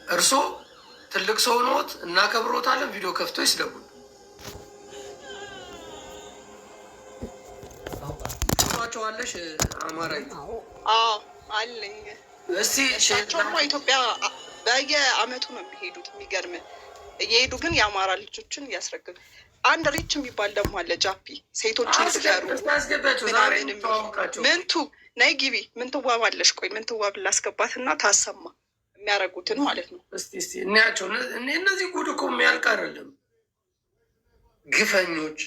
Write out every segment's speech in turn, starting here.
እርሶ ትልቅ ሰው ኖት፣ እናከብሮታለን። ቪዲዮ ከፍቶ ይስደቡን። ቸዋለሽ አማራዊ አለኝ። እስቲ እሳቸውማ ኢትዮጵያ በየአመቱ ነው የሚሄዱት። የሚገርም እየሄዱ ግን የአማራ ልጆችን እያስረግብ። አንድ ሪች የሚባል ደግሞ አለ ጃፒ፣ ሴቶችን ስፈሩ ምንቱ ነይ ግቢ ምን ትዋባለሽ? ቆይ ምን ትዋብ ላስገባት እና ታሰማ የሚያደርጉትን ማለት ነው። እስቲ እናያቸው። እነዚህ ጉድ እኮ የሚያልቅ አይደለም። ግፈኞች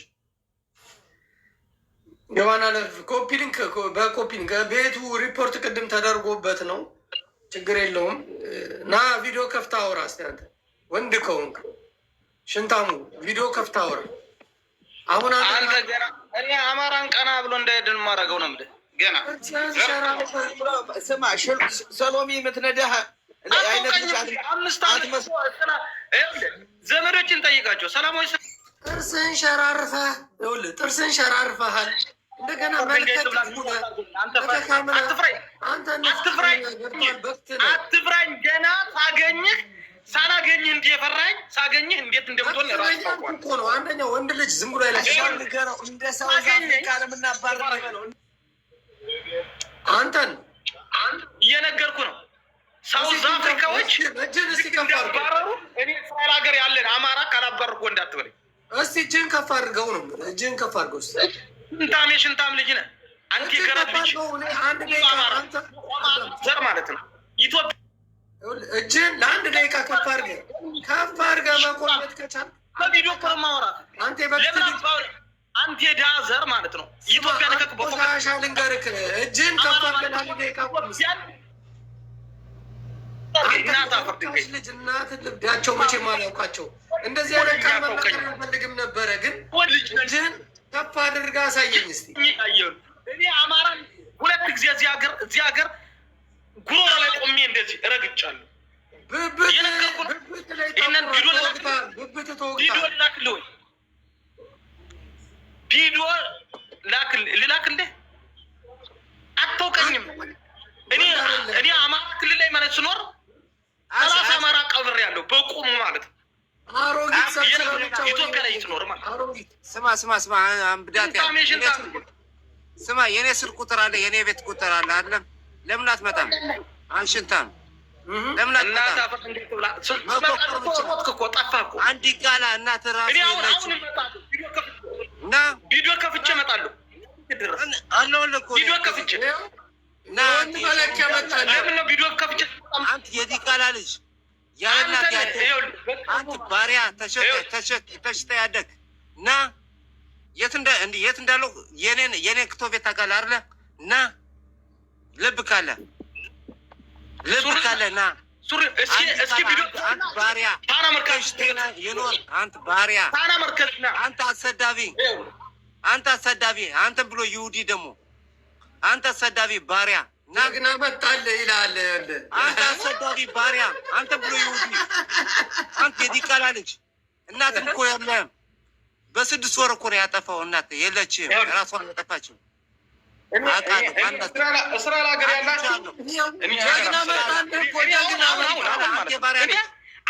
የዋና ለፍ ኮፒሊንክ በኮፒሊንክ ቤቱ ሪፖርት ቅድም ተደርጎበት ነው። ችግር የለውም። ና ቪዲዮ ከፍታ አውራ። እስኪ አንተ ወንድ ከሆንክ ሽንታሙ ቪዲዮ ከፍታ አውራ። አሁን አንተ ገና እኔ አማራን ቀና ብሎ እንዳይድን ማድረገው ነው የምልህ። ገና ስማ ሰሎሚ የምትነዳህ ዘመዶችን ጠይቃቸው። ሰላማዊ ጥርስን ሸራርፈህ ይኸውልህ፣ ጥርስን ሸራርፈሃል። እንደገና አትፍራኝ። ገና ሳላገኝህ እንዲህ የፈራኝ ሳገኝህ እንዴት እንደምትሆን እኮ ነው። አንደኛው ወንድ ልጅ ዝም ብሎ እንደ ሳውዝ አፍሪካ ለምናባር አንተን እየነገርኩ ነው። ሳውዝ አፍሪካዎች እንዳባረሩ እኔ እስራኤል ሀገር ያለን አማራ ካላባረርኩ እንዳትበለኝ። እስቲ እጅህን ከፍ አድርገው ነው እጅህን ከፍ አድርገው። ሽንታም የሽንታም ልጅ ነህ አንተ። የገረት ልጅ ዘር ማለት ነው ኢትዮጵያ። እጅህን ለአንድ ደቂቃ ከፍ አድርገህ መቆየት ከቻልክ በቪዲዮ ማውራት አንተ አንተ የድሃ ዘር ማለት ነው። ኢትዮጵያ ለቀቅ በቆሻሻ ልንገርህ። እጅህን ከፍ አድርገህ ለአንድ ደቂቃ ልጅ እናት ልብዳቸው መቼም አላውቃቸው። እንደዚህ አይነት ቃል መናገር አልፈልግም ነበረ፣ ግን ልጅህን ከፍ አድርገህ አሳየኝ እስኪ። እኔ አማራን ሁለት ጊዜ እዚህ ሀገር ጉሮሮ ላይ ቆሜ እንደዚህ እረግጫለሁ። ቪዲዮ ልላክልህ። አታውቀኝም። እኔ አማራ ክልል ላይ ማለት ስኖር 30 አማራ ቀብር ያለው በቁሙ ማለት ነው። ኢትዮጵያ ላይ ትኖር ማለት ስማ፣ የኔ ስልክ ቁጥር አለ፣ የኔ ቤት ቁጥር አለ። አይደለም ለምን አትመጣም? አንሽንታም ለምን አትመጣም? አንድ ቃላ እናት ራሱ እና ቪዲዮ ከፍቼ እመጣለሁ። አለሁልህ እኮ ቪዲዮ ከፍቼ ቪዲዮ ከፍቼ አንተ የዲቃላ ልጅ ያለናት አንተ ባሪያ ተሽጠህ ያደግ እና የት እንዳለው የኔን ክቶ ቤት ታውቃለህ አይደለ? እና ልብ ካለ ና እስኪ ቪዲዮ አንተ ባሪያ ይኖር አንተ ባሪያ አንተ አሰዳቢ አንተ ብሎ ይሁዲ ደግሞ አንተ አሰዳቢ ባሪያ ናግና መጣልህ ይላል። አንተ አሰዳቢ ባሪያ አንተ ብሎ ይሁዲ አንተ የዲቃላ ልጅ እናትም እኮ የለህም። በ6 ወር እኮ ነው ያጠፋው። እናት የለችም፣ ራሷን ያጠፋችው። እስራኤል ሀገር ያላችሁ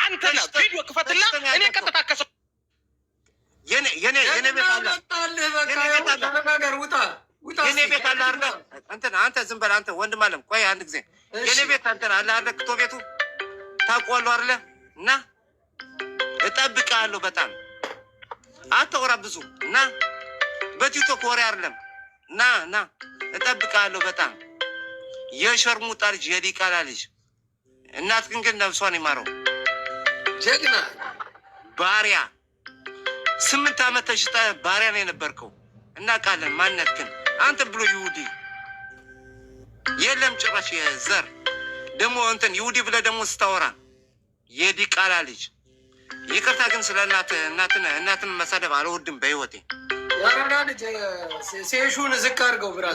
አንተ ቪዲዮ ክፈትና እኔ ቀጥታ ከሰው የኔ ቤት አለ የኔ ቤት አለ አይደለ? አንተ ዝም በል አንተ ወንድም አለም። ቆይ አንድ ጊዜ የኔ ቤት አንተን አለ አይደለ? ክቶ ቤቱ ታውቀዋለህ አይደለ? እና እጠብቅሃለሁ። በጣም አታወራ ብዙ እና በቲክቶክ ወሬ አይደለም። እና እጠብቅሃለሁ በጣም የሸርሙጣ ልጅ የዲቃላ ልጅ እናት ግን ነፍሷን ይማረው። ጀግና ባሪያ 8 ዓመት ተሽጠህ ባሪያ ነው የነበርከው። እናውቃለን ማንነት ግን አንተ ብሎ ይሁዲ የለም ጭራሽ። የዘር ደግሞ እንትን ይሁዲ ብለህ ደግሞ ስታወራ የዲቃላ ልጅ። ይቅርታ ግን ስለ እናትን መሳደብ አልወድም በህይወቴ። ያረዳ ልጅ ሴሹን ዝቅ አድርገው ብራ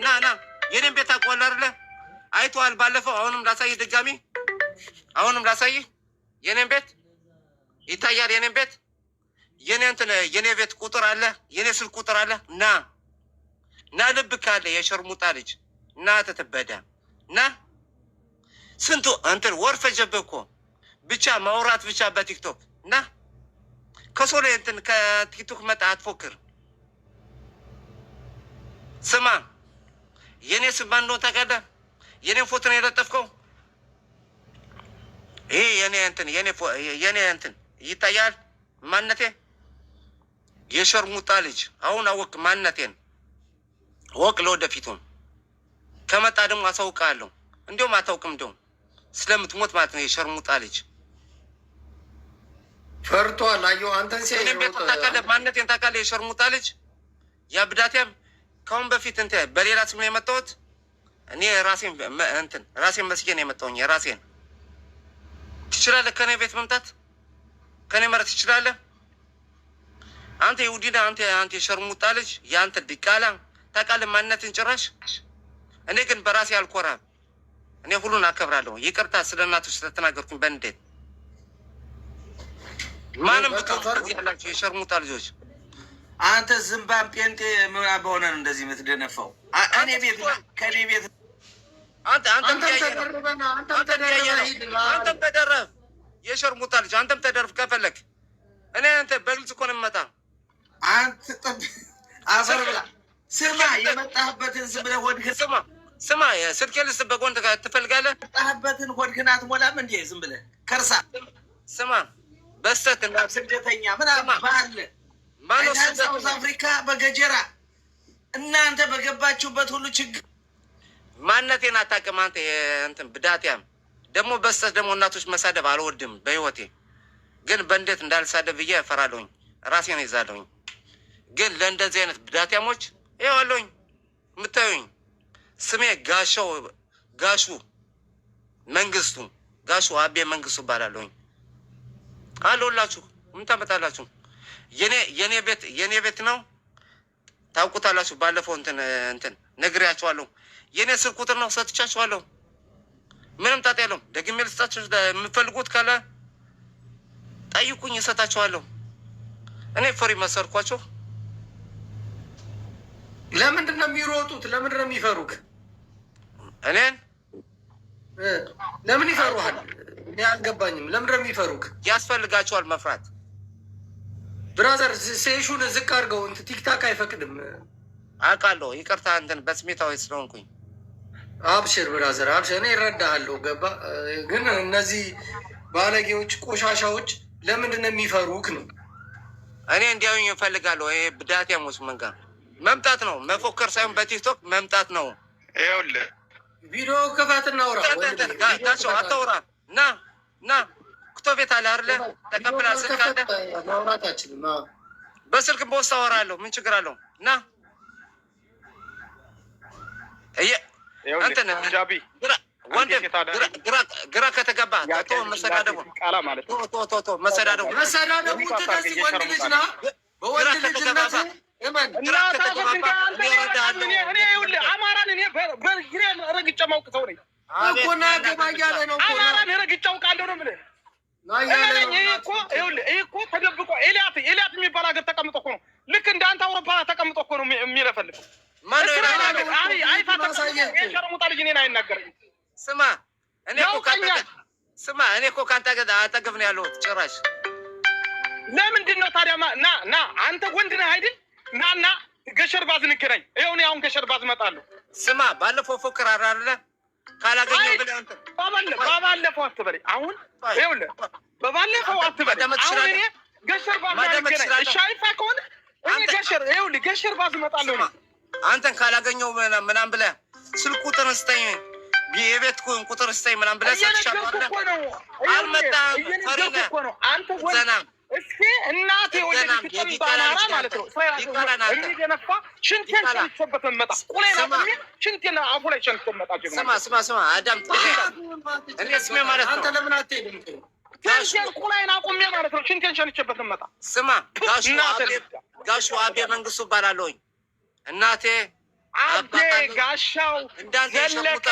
ና የኔን ቤት አውቀዋለህ አይደለ? አይተዋል ባለፈው። አሁንም ላሳይህ ድጋሚ፣ አሁንም ላሳይህ። የኔን ቤት ይታያል። የኔን ቤት የኔ ቤት ቁጥር አለ፣ የኔ ስልክ ቁጥር አለ። ና ልብ ካለ የሸርሙጣ ልጅ እና ትትበዳ እና ስንቱ እንትን ወር ፈጀብህ እኮ ብቻ ማውራት ብቻ በቲክቶክ እና ከሶለ እንትን ከቲክቶክ መጣ አትፎክር። ስማ የኔ ስም ማን ነው ታውቃለህ? የኔ ፎቶ ነው የለጠፍከው። ይሄ የኔ እንትን ይታያል ማንነቴ። የሸርሙጣ ልጅ አሁን አወቅ ማንነቴን ወቅ ለወደፊቱም ከመጣ ደግሞ አሳውቃለሁ። እንዲሁም አታውቅም እንደውም ስለምትሞት ማለት ነው። የሸርሙጣ ልጅ ፈርቷል። አየሁ አንተን ሲያይ እኔ ቤት ታውቃለህ፣ ማንነቴን ታውቃለህ። የሸርሙጣ ልጅ ያብዳቴም ከአሁን በፊት እንትን በሌላ ስም ነው የመጣሁት። እኔ ራሴን መስጌ ነው የመጣሁኝ። ራሴን ትችላለህ ከኔ ቤት መምጣት ከኔ መረት ትችላለህ። አንተ ይሁዲና አንተ የሸርሙጣ ልጅ የአንተ ዲቃላ ታውቃለህ ማንነትን ጭራሽ። እኔ ግን በራሴ አልኮራም። እኔ ሁሉን አከብራለሁ። ይቅርታ ስለ እናቶች ስለተናገርኩኝ በንዴት ማንም ብትወጡ ያላችሁ የሸርሙጣ ልጆች። አንተ ዝምባም ጴንጤ ምዕራብ በሆነ ነው እንደዚህ የምትደነፋው። እኔ ቤት ከኔ ቤት አንተም ተደረብ የሸርሙጣ ልጅ አንተም ተደርብ ከፈለግ። እኔ አንተ በግልጽ እኮ ነው የምመጣ። አንተ አፈር ብላ ስማ፣ የመጣህበትን ዝም ብለህ ሆድህን ስማ ስልኬ ልስጥ በጎን ትፈልጋለህ? የመጣህበትን ሆድህን አትሞላም እንዴ? ዝም ብለህ ከርሳ ስማ በስተት እና ስደተኛ ምናምን ባለ ሳውዝ አፍሪካ በገጀራ እናንተ በገባችሁበት ሁሉ ችግር ማንነቴን አታውቅም አንተ እንትን ብዳትያም። ደግሞ በስተት ደግሞ እናቶች መሳደብ አልወድም በህይወቴ። ግን በእንዴት እንዳልሳደብ ብዬ እፈራለሁኝ፣ ራሴን ይዛለሁኝ። ግን ለእንደዚህ አይነት ብዳትያሞች ይኸዋለሁኝ የምታዩኝ። ስሜ ጋሹ መንግስቱ ጋሹ አቤ መንግስቱ እባላለሁኝ። አለሁላችሁ። ምን ታመጣላችሁ? የኔ ቤት ነው ታውቁታላችሁ። ባለፈው እንትን ነግሬያችኋለሁ። የኔ ስልክ ቁጥር ነው ሰጥቻችኋለሁ። ምንም ጣጣ የለውም። ደግሜ ልስጣችሁ። የምፈልጉት ካለ ጠይቁኝ፣ እሰጣችኋለሁ። እኔ ፈሪ መሰርኳቸው። ለምንድን ነው የሚሮጡት? ለምንድን ነው የሚፈሩክ? እኔን ለምን ይፈሩሃል? እኔ አልገባኝም። ለምንድን ነው የሚፈሩክ? ያስፈልጋቸዋል መፍራት። ብራዘር ሴሹን ዝቅ አድርገው። እንትን ቲክታክ አይፈቅድም አውቃለሁ። ይቅርታ እንትን በስሜታዊ ስለሆንኩኝ። አብሽር ብራዘር አብሽር። እኔ እረዳሃለሁ። ገባ። ግን እነዚህ ባለጌዎች፣ ቆሻሻዎች ለምንድን ነው የሚፈሩክ ነው? እኔ እንዲያዩኝ እፈልጋለሁ። ይሄ ብዳትያሞች መንጋ መምጣት ነው፣ መፎከር ሳይሆን በቲክቶክ መምጣት ነው። ይኸውልህ ቪዲዮ ክፈት እናውራ። ጋቸው አታውራ። ና ክቶ ቤት አለ አይደለ? ተቀብላ ስልክ አለ። ማውራታችንም በስልክ በውስጥ አወራለሁ። ምን ችግር አለው? ና እንትን ግራ ከተገባ መሰዳደቡ ትተህ ወንድ ልጅ ና በወንድ ልጅነት አማራን እኔ በግሬ ረግጬ ማውቅ ሰው ነኝ እኮ። ና ገባ እያለ ነው። አማራን ረግጬ አውቃለሁ ነው የምልህ። ይሄ እኮ ተደብቆ ኤልያት የሚባል ሀገር ተቀምጦ እኮ ነው። ልክ እንደ አንተ አውሮፓ ተቀምጦ እኮ ነው የሚለፈልፈው። ሸርሙጣ ልጅ እኔን አይናገረኝም። ስማ እኔ እኮ ከአንተ አጠገብ ነው ያለሁት። ጭራሽ ለምንድን ነው ታዲያ? ና አንተ ወንድ ነህ አይደል? ና ገሸርባዝ እንገናኝ። ይኸው እኔ አሁን ገሸርባዝ እመጣለሁ። ስማ ባለፈው ፎክር አለ ካላገኘው ብለህ አንተ በባለፈው አትበለኝ። አሁን ይኸውልህ በባለፈው አትበለኝ። አሁን እኔ ገሸርባዝ እንገናኝ። እሺ አይፋ ከሆነ እኔ ገሸርባዝ እመጣለሁ ነው። አንተን ካላገኘው ምናምን ብለህ ስልክ ቁጥር ስጠኝ፣ የቤት ቁጥር ስጠኝ ምናምን ብለህ ሰጥቻለሁ። አልመጣም። ፈሪ ነህ ዘና እስኪ እናቴ ወለደች ባላራ ማለት ነው። እንዲደነፋ ሽንቴን ሸንቼበት መጣ። ሽንቴን አፉ ላይ ሸንቼበት መጣ። ስማ አዳምጥ። እኔ ስሜ ማለት ነው። አንተ ለምን አትሄድም? ሽንቴን ቁላይን አቁሜ ማለት ነው። ሽንቴን ሸንቼበት መጣ። ስማ ጋሹ አቤ መንግስቱ እባላለሁኝ። እናቴ አቤ ጋሻው እንዳንተ ዘለቀ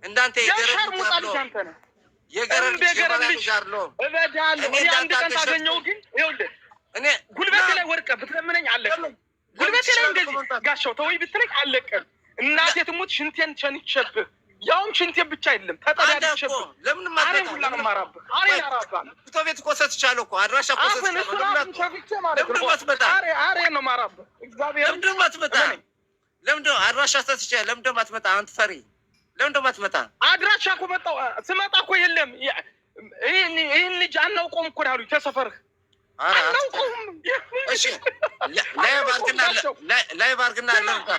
እንዳንተ የሸርሙጣ ልጅ አንተ ነህ። የገረድ ልጅ እበዳለሁ። እኔ አንድ ቀን ታገኘው ግን ይኸውልህ እኔ ጉልበቴ ላይ ወርቀህ ብትለምነኝ አለቅም። ጉልበቴ ላይ እንደዚህ ጋሻው ተወኝ ብትለኝ አለቅም። እናቴ ትሙት ሽንቴን ሸንቼብህ ያውም ሽንቴ ብቻ አይደለም ተጠዳድቼ ለምን አሬ ሁላ ነው የማራብህ። አሬ አራባ ፎቶ ቤት እኮ ሰጥቻለሁ እኮ አድራሻ እኮ ሰጥቻለሁ። አሬ ነው የማራብህ። እግዚአብሔር ለምንድን ነው የማትመጣ? ለምንድን ነው አድራሻ ሰጥቼ ለምንድን ነው የማትመጣ? አንተ ፈሪ ለምንድን ነው የማትመጣ? አድራሻ እኮ መጣሁ ስመጣ እኮ የለም። ይህን ልጅ አናውቀውም እኮ አሉኝ ተሰፈርህ አናውቀውም። እሺ ላይቭ አድርግና ልርዳ።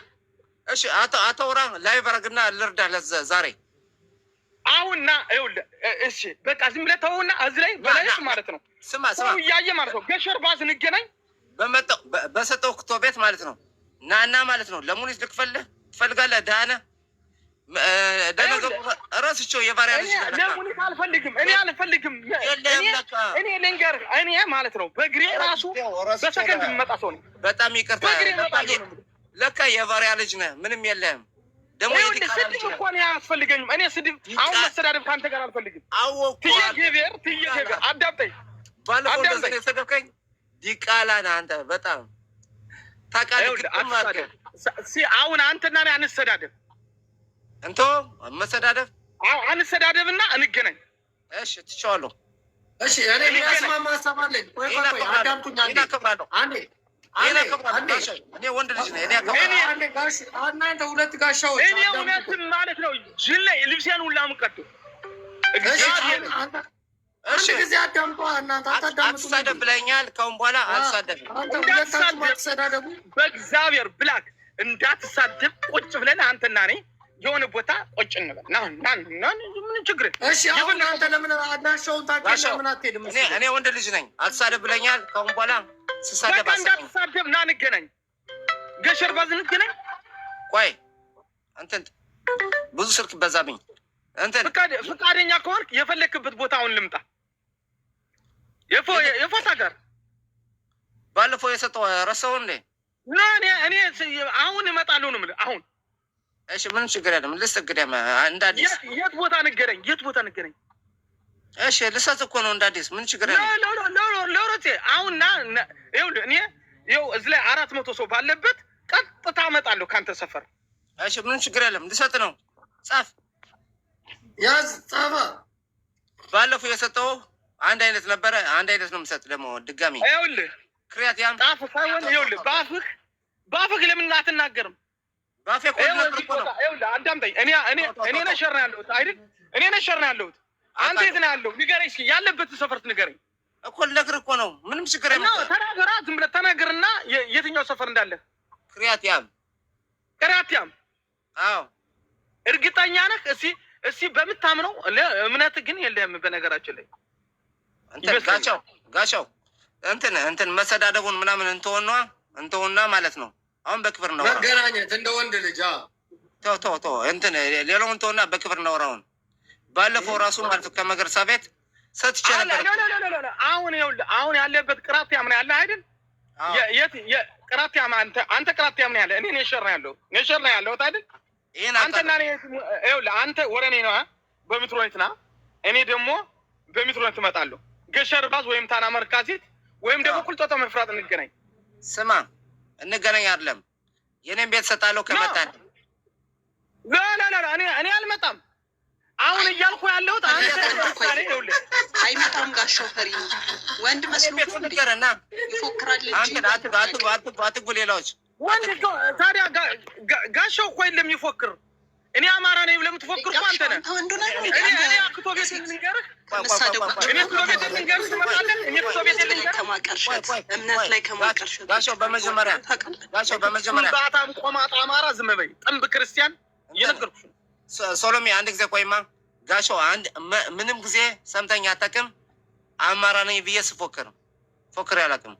እሺ አተውራ ላይቭ አድርግና ልርዳ ዛሬ አሁን ና ይኸውልህ። እሺ በቃ ዝም ብለህ ተውና እዚህ ላይ በላይስ ማለት ነው ስማ እያየ ማለት ነው ገሸር ባዝ እንገናኝ በሰጠው ክቶ ቤት ማለት ነው ናና ማለት ነው ለሙኒት ልክፈልህ ትፈልጋለህ? ዳነ ደነገሩ እረስቸው የባሪያ ልጅ ለሙኒት አልፈልግም። እኔ አልፈልግም። እኔ ልንገርህ እኔ ማለት ነው በእግሬ ራሱ በሰከንድ የምመጣ ሰው ነኝ። በጣም ይቅርታ ለካ የባሪያ ልጅ ነህ። ምንም የለህም። ደግሞ ስድብ እኮ እኔ አያስፈልገኝም። እኔ ስድብ አሁን መሰዳደብ ከአንተ ጋር አልፈልግም። ትዬ ጌቤር አዳምጠኝ። ባለፈው እንደዚህ የሰደብከኝ ዲቃላ ነህ አንተ። በጣም ታውቃለህ። አሁን አንተና እኔ አንሰዳደብ እንቶ መሰዳደብ አንሰዳደብና እንገናኝ። እሺ ትቼዋለሁ። እሺ እኔ የሚያስማማ ሀሳብ አለኝ። ቆይ አዳምጡኝ። እኔ ወንድ ልጅ ነኝ። እናንተ ሁለት ጋሻዎች እኔ እውነትም ማለት ነው ጅል ላይ ልብሴን ሁላ ምቀጡ አንድ ጊዜ አዳምጧ። እናንተ አትሳደብ ብለኛል። ከአሁን በኋላ አልሳደብም። ሁለታችሁ አትሰዳደቡ። በእግዚአብሔር ብላክ እንዳትሳደብ። ቁጭ ብለን አንተና እኔ የሆነ ቦታ ቁጭ እንበል። ምን ችግር? እሺ አሁን አንተ ለምን አድራሻውን ታውቂያለሽ? ለምን አትሄድም? እኔ ወንድ ልጅ ነኝ። አትሳደብ ብለኛል። ከአሁን በኋላ ስሳደብ እንዳትሳደብ። ና እንገናኝ፣ ገሸር ባዝ እንገናኝ። ቆይ እንትን ብዙ ስልክ በዛብኝ። እንትን ፍቃደኛ ከሆንክ የፈለክበት ቦታ አሁን ልምጣ። የፎታ ጋር ባለፈው የሰጠው ረሳው እንዴ? እኔ አሁን እመጣለሁ ነው የምልህ አሁን። እሺ ምን ችግር የለም። ልስግደም እንደ አዲስ የት ቦታ ንገረኝ። የት ቦታ ንገረኝ። እሺ ልሰጥ እኮ ነው እንደ አዲስ። ምን ችግር የለም። ለሮቴ አሁን ይኸውልህ እኔ ይኸው እዚህ ላይ 400 ሰው ባለበት ቀጥታ እመጣለሁ ከአንተ ሰፈር። እሺ ምን ችግር የለም። ልሰጥ ነው። ጻፍ ያዝ ጻፋ። ባለፈው የሰጠው አንድ አይነት ነበረ። አንድ አይነት ነው የምሰጥ ደግሞ ድጋሚ። ይኸውልህ ክሪያቲያም ጻፍ ሳይሆን ይኸውልህ በአፍህ ለምን አትናገርም? ባፌ እኮ ነው። ይኸውልህ አዳምጠኝ። እኔ ነሸር ነው ያለሁት አይደል? እኔ ነሸር ነው ያለሁት። አንተ የት ነው ያለው? ንገረኝ እስኪ ያለበትን ሰፈር ንገረኝ እኮ። ልነግርህ እኮ ነው። ምንም ችግር የለም። ተናገራ። ዝም ብለህ ተናገርና የትኛው ሰፈር እንዳለ። ክሪያቲያም። አዎ እርግጠኛ ነህ? እስኪ በምታምነው እምነት ግን የለህም። በነገራችን ላይ ጋሻው እንትን መሰዳደቡን ምናምን እንተውና ማለት ነው። አሁን በክብር ነው መገናኘት እንደ ወንድ ልጅ። ተው እንትን ሌላውን ተውና በክብር ነው። ባለፈው ራሱ ማለት ከመገርሳ ቤት ሰጥቼ ነበር። አሁን ያለበት ቅራቲያም ነው ያለ አይደል? ቅራቲያም አንተ ቅራቲያም ነው ያለ። እኔ ነሸር ነው ያለሁት አይደል? አንተና እኔ ይኸውልህ አንተ ወረኔ ነው በሚትሮኒት ና፣ እኔ ደግሞ በሚትሮኒት እመጣለሁ። ገሸር ባዝ ወይም ታና መርካዚት ወይም ደግሞ ቁልጦጦ መፍራት እንገናኝ። ስማ እንገናኝ አይደለም የኔን ቤት ሰጣለሁ ከመጣን። እኔ አልመጣም። አሁን እያልኩ ያለሁት አይመጣም። ጋሻው ፈሪ ወንድ መስሎት ንገረና ይፎክራል እንጂ አትጉ ሌላዎች ወንድ ታዲያ ጋሻው እኮ የለም ይፎክር። እኔ አማራ ነኝ ብለህ የምትፎክር እኮ አንተ ነህ። እኔ አክቶ ቤት ልንገርህ፣ እምነት ላይ ከማቀርሸት ጋሻው በመጀመሪያ ባታም ቆማጣ አማራ ዝም በይ። ጥንብ ክርስቲያን እየነገርኩሽ ነው። ሶሎሜ አንድ ጊዜ ቆይማ። ጋሻው ምንም ጊዜ ሰምተኛ አታውቅም። አማራ ነኝ ብዬ ስፎክር አላውቅም።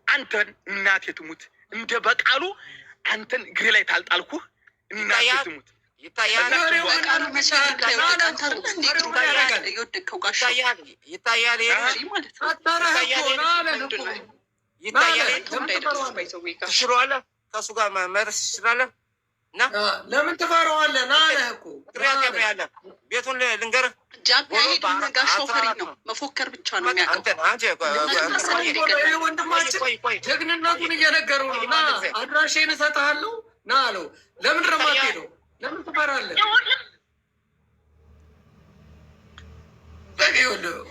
አንተን እናቴ ትሙት እንደ በቃሉ አንተን እግሬ ላይ ታልጣልኩህ። እናቴ ትሙት ይታያል። ትችለዋለህ። ከእሱ ጋር መድረስ ትችላለህ። ለምን ትፈራዋለህ? ና አለህ እኮ ያለ ቤቱን ልንገርህ። ጋሻው ፈሪ ነው፣ መፎከር ብቻ ነው የሚያውቀው። ወንድማችን ጀግንነቱን እየነገረው ነው። ና አድራሼን እሰጥሃለሁ። ና አለው። ለምን ደግሞ አትሄደው? ለምን ትፈራለህ?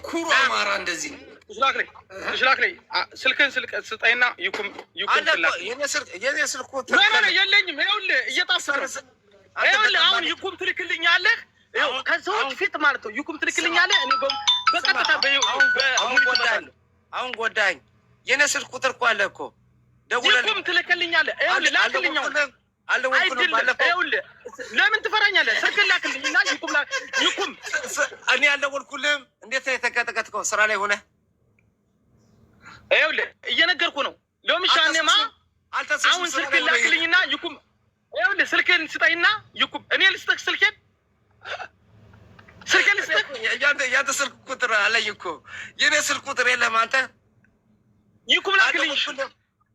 ኩሩ አማራ እንደዚህ ሽላክላይ ስልክህን ስጠይና ይኩም የለኝም። ይኸውልህ እየጣፈርህ ይኸውልህ አሁን ይኩም ትልክልኛለህ ከሰዎች ፊት ማለት ነው። ይኩም ትልክልኛለህ እኔ በቀጥታ አሁን ጎዳኝ። የኔ ስልክ ቁጥር እኮ አለ እኮ ይኩም ትልክልኛለህ። ይኸውልህ ላክልኛው ይኸውልህ ለምን ትፈራኛለህ? ስልክህን ላክልኝና ይኩም እኔ ያልደወልኩልህም እንዴት ነው የተቀጠቀጥከው? ስራ ላይ ሆነህ ይኸውልህ እየነገርኩ ነው። ለምሻኔማ አሁን ስልክህን ላክልኝና ይኩም ይኸውልህ ስልክህን ስጠይና ይኩም እኔ ልስጥህ ስልክህን ልስጥህ። ያንተ ስልክ ቁጥር አለኝ እኮ የኔ ስልክ ቁጥር የለም። አንተ ይኩም ላክልኝ።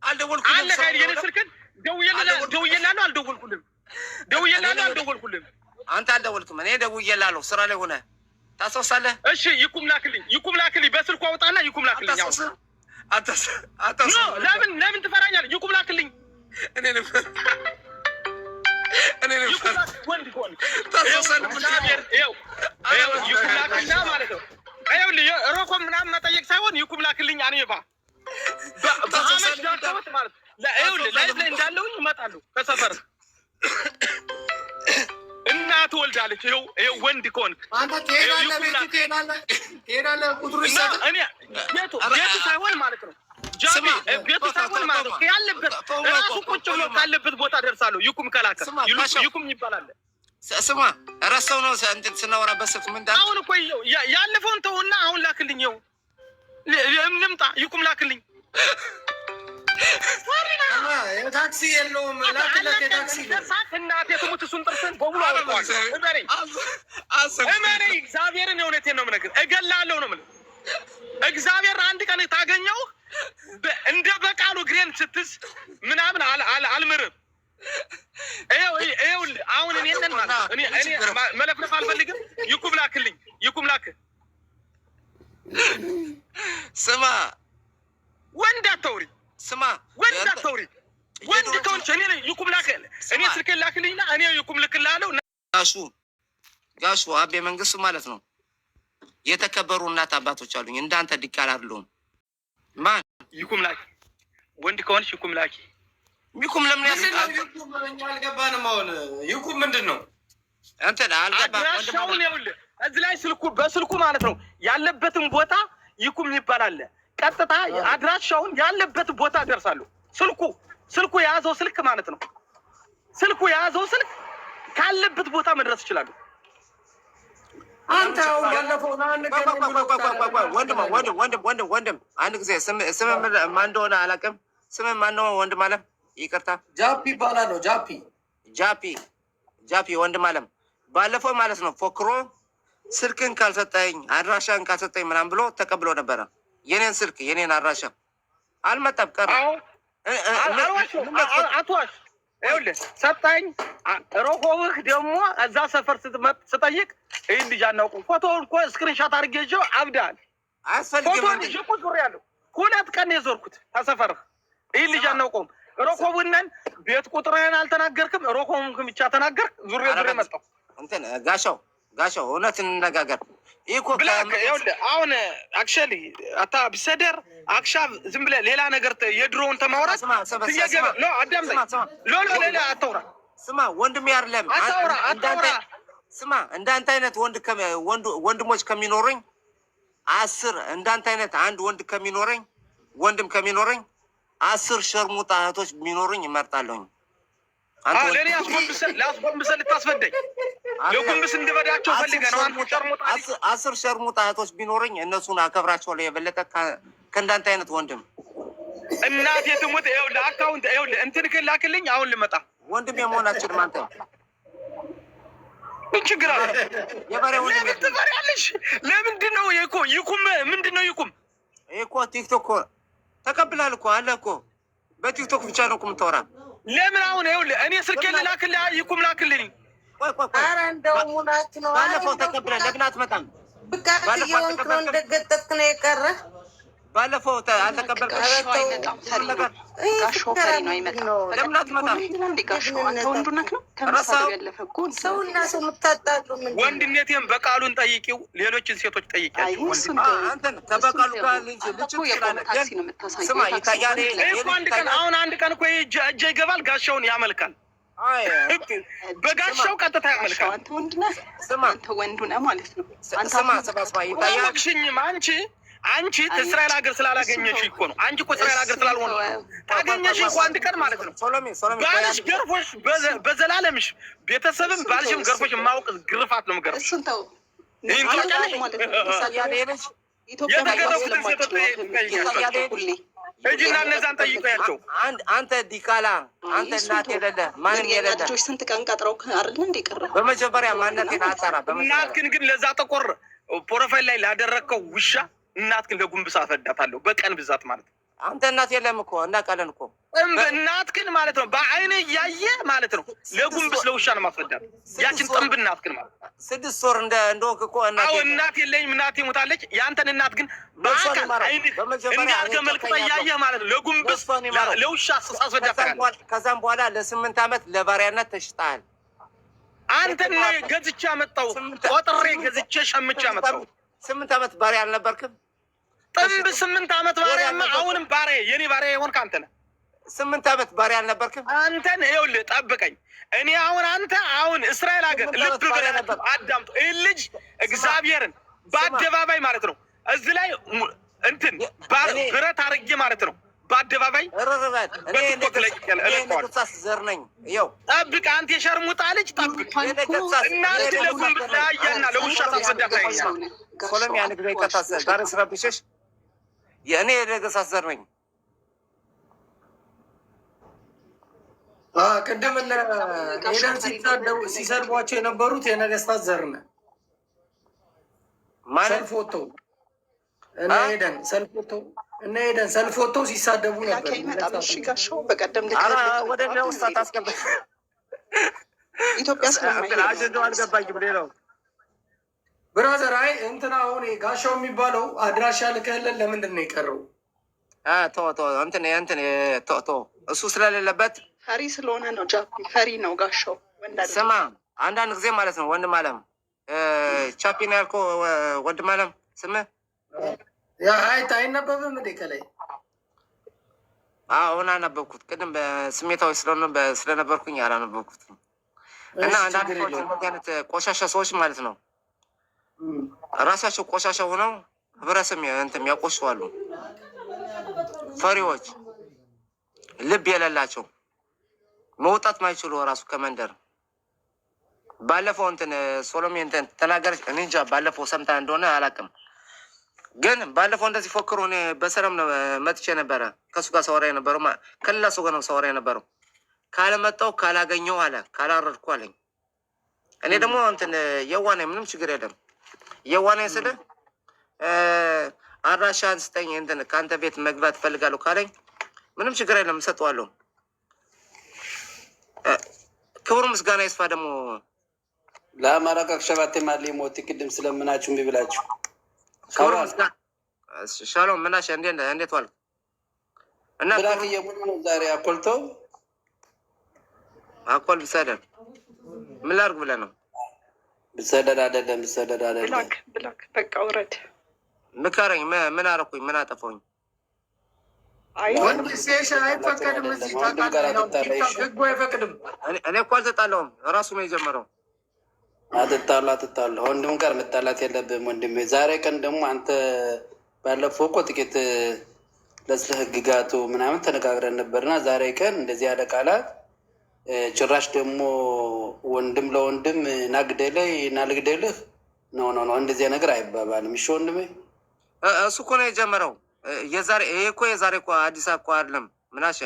አልደወልኩልህም። አለ ካይል የኔ ስልክህን ደውዬልሃለሁ አልደወልኩልህም። አንተ አልደወልክም። እኔ ደውዬልሃለሁ ስራ ላይ ሆነህ ታስታውሳለህ? እሺ ይኩም ላክልኝ። በስልኩ አውጣና ይኩም ላክልኝ። ለምን ትፈራኛለህ? ይኩም ላክልኝ። ሮኮም ምናምን መጠየቅ ሳይሆን ይኩም ላክልኝ። አኔባ በአመት ዳርተወት ማለት ላይፍ ላይ እንዳለውኝ እመጣለሁ ከሰፈር እናት ወልዳለች። ይኸው ወንድ ከሆንክ አንተ ትሄዳለህ፣ ቁጥሩ ይሰጥ ቤቱ ሳይሆን ማለት ነው። ቤቱ ሳይሆን ማለት ነው ያለበት ራሱ ቁጭ ብሎ ካለበት ቦታ ደርሳለሁ። ይኩም ከላከ ይኩም ይባላል። ስማ ረሳው ነው እንትን ስናወራ በስልክ ምን እንዳለ አሁን እኮ ያለፈውን ተውና አሁን ላክልኝ። ልምጣ ይኩም ላክልኝ። ታክሲ የለውም ላክለት። የታክሲ እናቴ ትሙት እሱን ጥርስን በሙሉ አወጣዋለሁ። እመነኝ እግዚአብሔርን የእውነቴን ነው የምነግርህ። እገላለሁ ነው የምልህ። እግዚአብሔር አንድ ቀን ታገኘው እንደ በቃሉ ግሬን ስትስ ምናምን አልምርም። ይኸው አሁን እኔንን ማለት እኔ መለፍለፍ አልፈልግም። ይኩም ላክልኝ። ይኩም ላክ። ስማ ወንድ አታውሪ። ስማ ወንድ አታውሪ። ወንድ ከሆንሽ እኔ ይኩም ላክ። እኔ ስልክህን ላክልኝና እኔ ይኩም ልክልሃለሁ። ጋሹ አቤ መንግስቱ ማለት ነው። የተከበሩ እናት አባቶች አሉኝ። እንዳንተ ዲቃላ አይደለሁም። ማን ይኩም ላክ። ወንድ ከሆንሽ ይኩም ላኪ። ይኩም ለምን ያስቃል? አልገባንም። አሁን ይኩም ምንድን ነው? አንተ አልገባም። አድራሻውን ይኸውልህ እዚህ ላይ በስልኩ ማለት ነው ያለበትን ቦታ ይኩም ይባላል። ቀጥታ አድራሻውን ያለበት ቦታ ደርሳለሁ። ስልኩ የያዘው ስልክ ማለት ነው። ስልኩ የያዘው ስልክ ካለበት ቦታ መድረስ ይችላሉ። አንተ ያለፈው ወንድም አንድ ጊዜ ስም ማን እንደሆነ አላውቅም። ስም ማን ነው? ወንድም አለም ይቅርታ፣ ጃፒ ይባላል። ነው ጃፒ ወንድም አለም ባለፈው ማለት ነው ፎክሮ ስልክን ካልሰጠኝ አድራሻን ካልሰጠኝ ምናምን ብሎ ተቀብሎ ነበረ። የኔን ስልክ የኔን አድራሻ አልመጣም ቀረ። አትዋሽ። ይኸውልህ ሰጣኝ። ሮሆብህ ደግሞ እዛ ሰፈር ስጠይቅ ይህ ልጅ አናውቅም። ፎቶውን እኮ ስክሪንሻት አድርጌ ይዤው አብዳል። ፎቶውን ይዤ እኮ ዞሬያለሁ። 2 ቀን የዞርኩት ተሰፈርህ። ይህ ልጅ አናውቀውም። ሮኮቡነን ቤት ቁጥርህን አልተናገርክም። ሮኮቡን ብቻ ተናገርክ። ዙሬ መጣሁ። እንትን ጋሻው እውነት እንነጋገር። ይኸውልህ አሁን አክቹዋሊ አታ ቢሰደር አክሻ ዝም ብለህ ሌላ ነገር የድሮውን ተማውራት ሌላ አታውራ። ስማ ወንድሜ አይደለም ስማ እንዳንተ አይነት ወንድሞች ከሚኖረኝ 10 እንዳንተ አይነት አንድ ወንድም ከሚኖረኝ 10 ሸርሙጣ እህቶች ቢኖሩኝ እመርጣለሁኝ። ለእኔ ላስጎንብሰህ ልታስፈደኝ ለጉንብስ እንድበዳቸው ፈልገህ ነው። አንተ ሸርሙጣ 10 ሸርሙጣ እህቶች ቢኖሩኝ እነሱን አከብራቸዋለሁ የበለጠ ከእንዳንተ አይነት ወንድም። እናቴ ትሙት። ይኸውልህ አካውንት ይኸውልህ እንትን ላክልኝ። አሁን ልመጣ ወንድም የመሆናችን አንተ ምን ችግር አለ? የበሬ ወንድም ለምን ትፈሪያለሽ? ለምንድን ነው ይኩም ምንድን ነው ይኩም? እኮ ቲክቶክ ተቀብላል እኮ አለ እኮ በቲክቶክ ብቻ ነው እኮ የምታወራ። ለምን አሁን ይኸውልህ እኔ ስልኬን ልላክልህ ይኩም ላክልኝ። ቆይ ኧረ እንደው ሙላት ነው። ባለፈው ተቀብለህ ለምን አትመጣም? ብቃት እየሆንክ ነው እንደገጠጥክ ነው የቀረህ። ባለፈው አልተቀበልክም። ጋሻው ፈሪ ነው አይመጣም። ለምን አትመጣም? ጋሻው አንተ ወንዱ ነህ ነው ከመሳደብ ያለፈ እኮ ሰውና ሰው የምታጣሉ ምንድን ነው? ወንድነቴን በቃሉን ጠይቂው፣ ሌሎችን ሴቶች ጠይቂያቸው። አንተን ከበቃሉ ጋር ልጅ ስማ ይታያል። አንድ ቀን እኮ እጄ ይገባል፣ ጋሻውን ያመልካል። በጋሻው ቀጥታ ያመልካል። አንተ ወንድ ነህ፣ አንተ ወንዱ ነህ ማለት ነው። ስማ ይታያል። አወቅሽኝም አንቺ እስራኤል ሀገር ስላላገኘሽ እኮ ነው። አንቺ እኮ እስራኤል ሀገር ስላልሆነ ታገኘሽ እኮ አንድ ቀን ማለት ነው። ባልሽ ገርፎሽ በዘላለምሽ ቤተሰብም ባልሽም ገርፎሽ የማውቅ ግርፋት ነው የምገርፍሽ። እሱን ተው። የተገረፉትን ሴቶች ጠይቂያቸው እጅና እነዛን ጠይቂያቸው። አንተ ዲቃላ፣ አንተ እናት የሌለ ማንም የሌለ ልጆች ስንት ቀን ቀጥረው አይደል እንደ ቀረ በመጀመሪያ ማንነቴን አጣራ። እናትህን ግን ለዛ ጠቆር ፕሮፋይል ላይ ላደረግከው ውሻ እናትህን ለጉንብሳ አፈዳታለሁ በቀን ብዛት ማለት ነው። አንተ እናት የለም እኮ እናውቃለን እኮ እናትህን ማለት ነው። በአይነ እያየ ማለት ነው ለጉንብስ ለውሻ ነው ማስፈዳት። ያችን ጥንብ እናትህን ማለት 6 ወር እንደወቅ እኮ እናት የለኝም እናቴ ሞታለች። ያንተን እናት ግን በአካል አይንህ እንዲያርገህ መልክታ እያየህ ማለት ነው ለጉንብስ ለውሻ አስፈዳት። ከዛም በኋላ ለ8 ዓመት ለባሪያነት ተሽጠሃል። አንተን ገዝቼ አመጣሁ፣ ቆጥሬ ገዝቼ ሸምቼ አመጣሁ። 8 ዓመት ባሪያ አልነበርክም? ጥንብ 8 ዓመት ባሪያማ አሁንም ባሪያ የኔ ባሪያ የሆንክ አንተ ነህ። 8 ዓመት ባሪያ አልነበርክም? አንተን ይኸውልህ ጠብቀኝ። እኔ አሁን እስራኤል ሀገር ልብ ብለህ አዳምጦ ይህ ልጅ እግዚአብሔርን በአደባባይ ማለት ነው እዚህ ላይ እንትን ብረት አድርጌ ማለት ነው በአደባባይ ነገስታት ዘር ነኝ። ይኸው ጠብቅ። አንተ የሸርሙጣ ልጅ ጠብቅ። እናንተ ለጉንብት ለአህያና ለውሻ ታስፈዳት ላይ ኮሎሚያ ንግድ ይቀጣሰ ዛሬ ስረብሽሽ የእኔ የነገስታት ዘር ነኝ። ቅድም ሄደን ሲሰድቧቸው የነበሩት የነገስታት ዘር ነህ ማለት ሰልፍ ወጥተው እነ ሄደን ሰልፍ ወጥተው ሲሳደቡ ነበር። ወደ ውስጥ አታስገባ። ኢትዮጵያ አጀንዳው አልገባኝም። ሌላው ብራዘር አይ እንትና አሁን ጋሻው የሚባለው አድራሻ ልከህልን ለምንድን ነው የቀረው? እሱ ስለሌለበት ፈሪ ስለሆነ ነው። ጃፒ ፈሪ ነው ጋሻው። ስማ አንዳንድ ጊዜ ማለት ነው ወንድም አለም ቻፒን ያልከው ወንድም አለም ስምህ አይነበብም እንዴ ከላይ? አሁን አነበብኩት። ቅድም በስሜታዊ ስለነበርኩኝ አላነበብኩትም። እና አንዳንድ አይነት ቆሻሻ ሰዎች ማለት ነው ራሳቸው ቆሻሻ ሆነው ህብረተሰብ እንትን ያቆሽዋሉ። ፈሪዎች፣ ልብ የሌላቸው መውጣት ማይችሉ ራሱ ከመንደር ባለፈው እንትን ሶሎሜ እንትን ተናገረች። እኔ እንጃ ባለፈው ሰምታ እንደሆነ አላውቅም፣ ግን ባለፈው እንደዚህ ፎክሮ እኔ በሰላም ነው መጥቼ ነበረ። ከሱ ጋር ሰወራ የነበረው ከሌላ ሰው ጋር ነው ሰወራ የነበረው። ካለመጣው ካላገኘው አለ ካላረድኩ አለኝ። እኔ ደግሞ እንትን የዋኔ ምንም ችግር የለም። የዋኔ ስልህ አድራሻህን ስጠኝ እንትን ከአንተ ቤት መግባት እፈልጋለሁ ካለኝ ምንም ችግር የለም እሰጠዋለሁ። ክብሩ ምስጋና ይስፋ። ደግሞ ለአማራ ቀቅሸባቴ ማሌ ሞቲ ቅድም ስለምናችሁ እምቢ ብላችሁ ሻሎም ምናሽ እንዴት ዋልክ? እና ብላክ እየሙሉ ነው ዛሬ አኮልተው አኮል ብሰደድ ምን ላድርግ ብለህ ነው? ብሰደድ አይደለም ብላክ በቃ ውረድ። ምከረኝ። ምን አደረኩኝ? ምን አጠፋሁኝ? ሴሽን አይፈቀድም እዚህ ህጉ አይፈቅድም። እኔ እኮ አልተጣላሁም፣ እራሱ ነው የጀመረው። አትጣሉ። ወንድም ጋር መጣላት የለብህም ወንድሜ። ዛሬ ቀን ደግሞ አንተ ባለፈው እኮ ጥቂት ለስለ ህግጋቱ ምናምን ተነጋግረን ነበርና ዛሬ ቀን እንደዚህ ያለ ቃላት ጭራሽ ደግሞ ወንድም ለወንድም ናግደልህ ናልግደልህ ነው። እንደዚህ ነገር አይባባልም። እሺ ወንድሜ፣ እሱ እኮ ነው የጀመረው። ይሄ እኮ የዛሬ እኮ አዲስ እኮ አይደለም። ምናሸ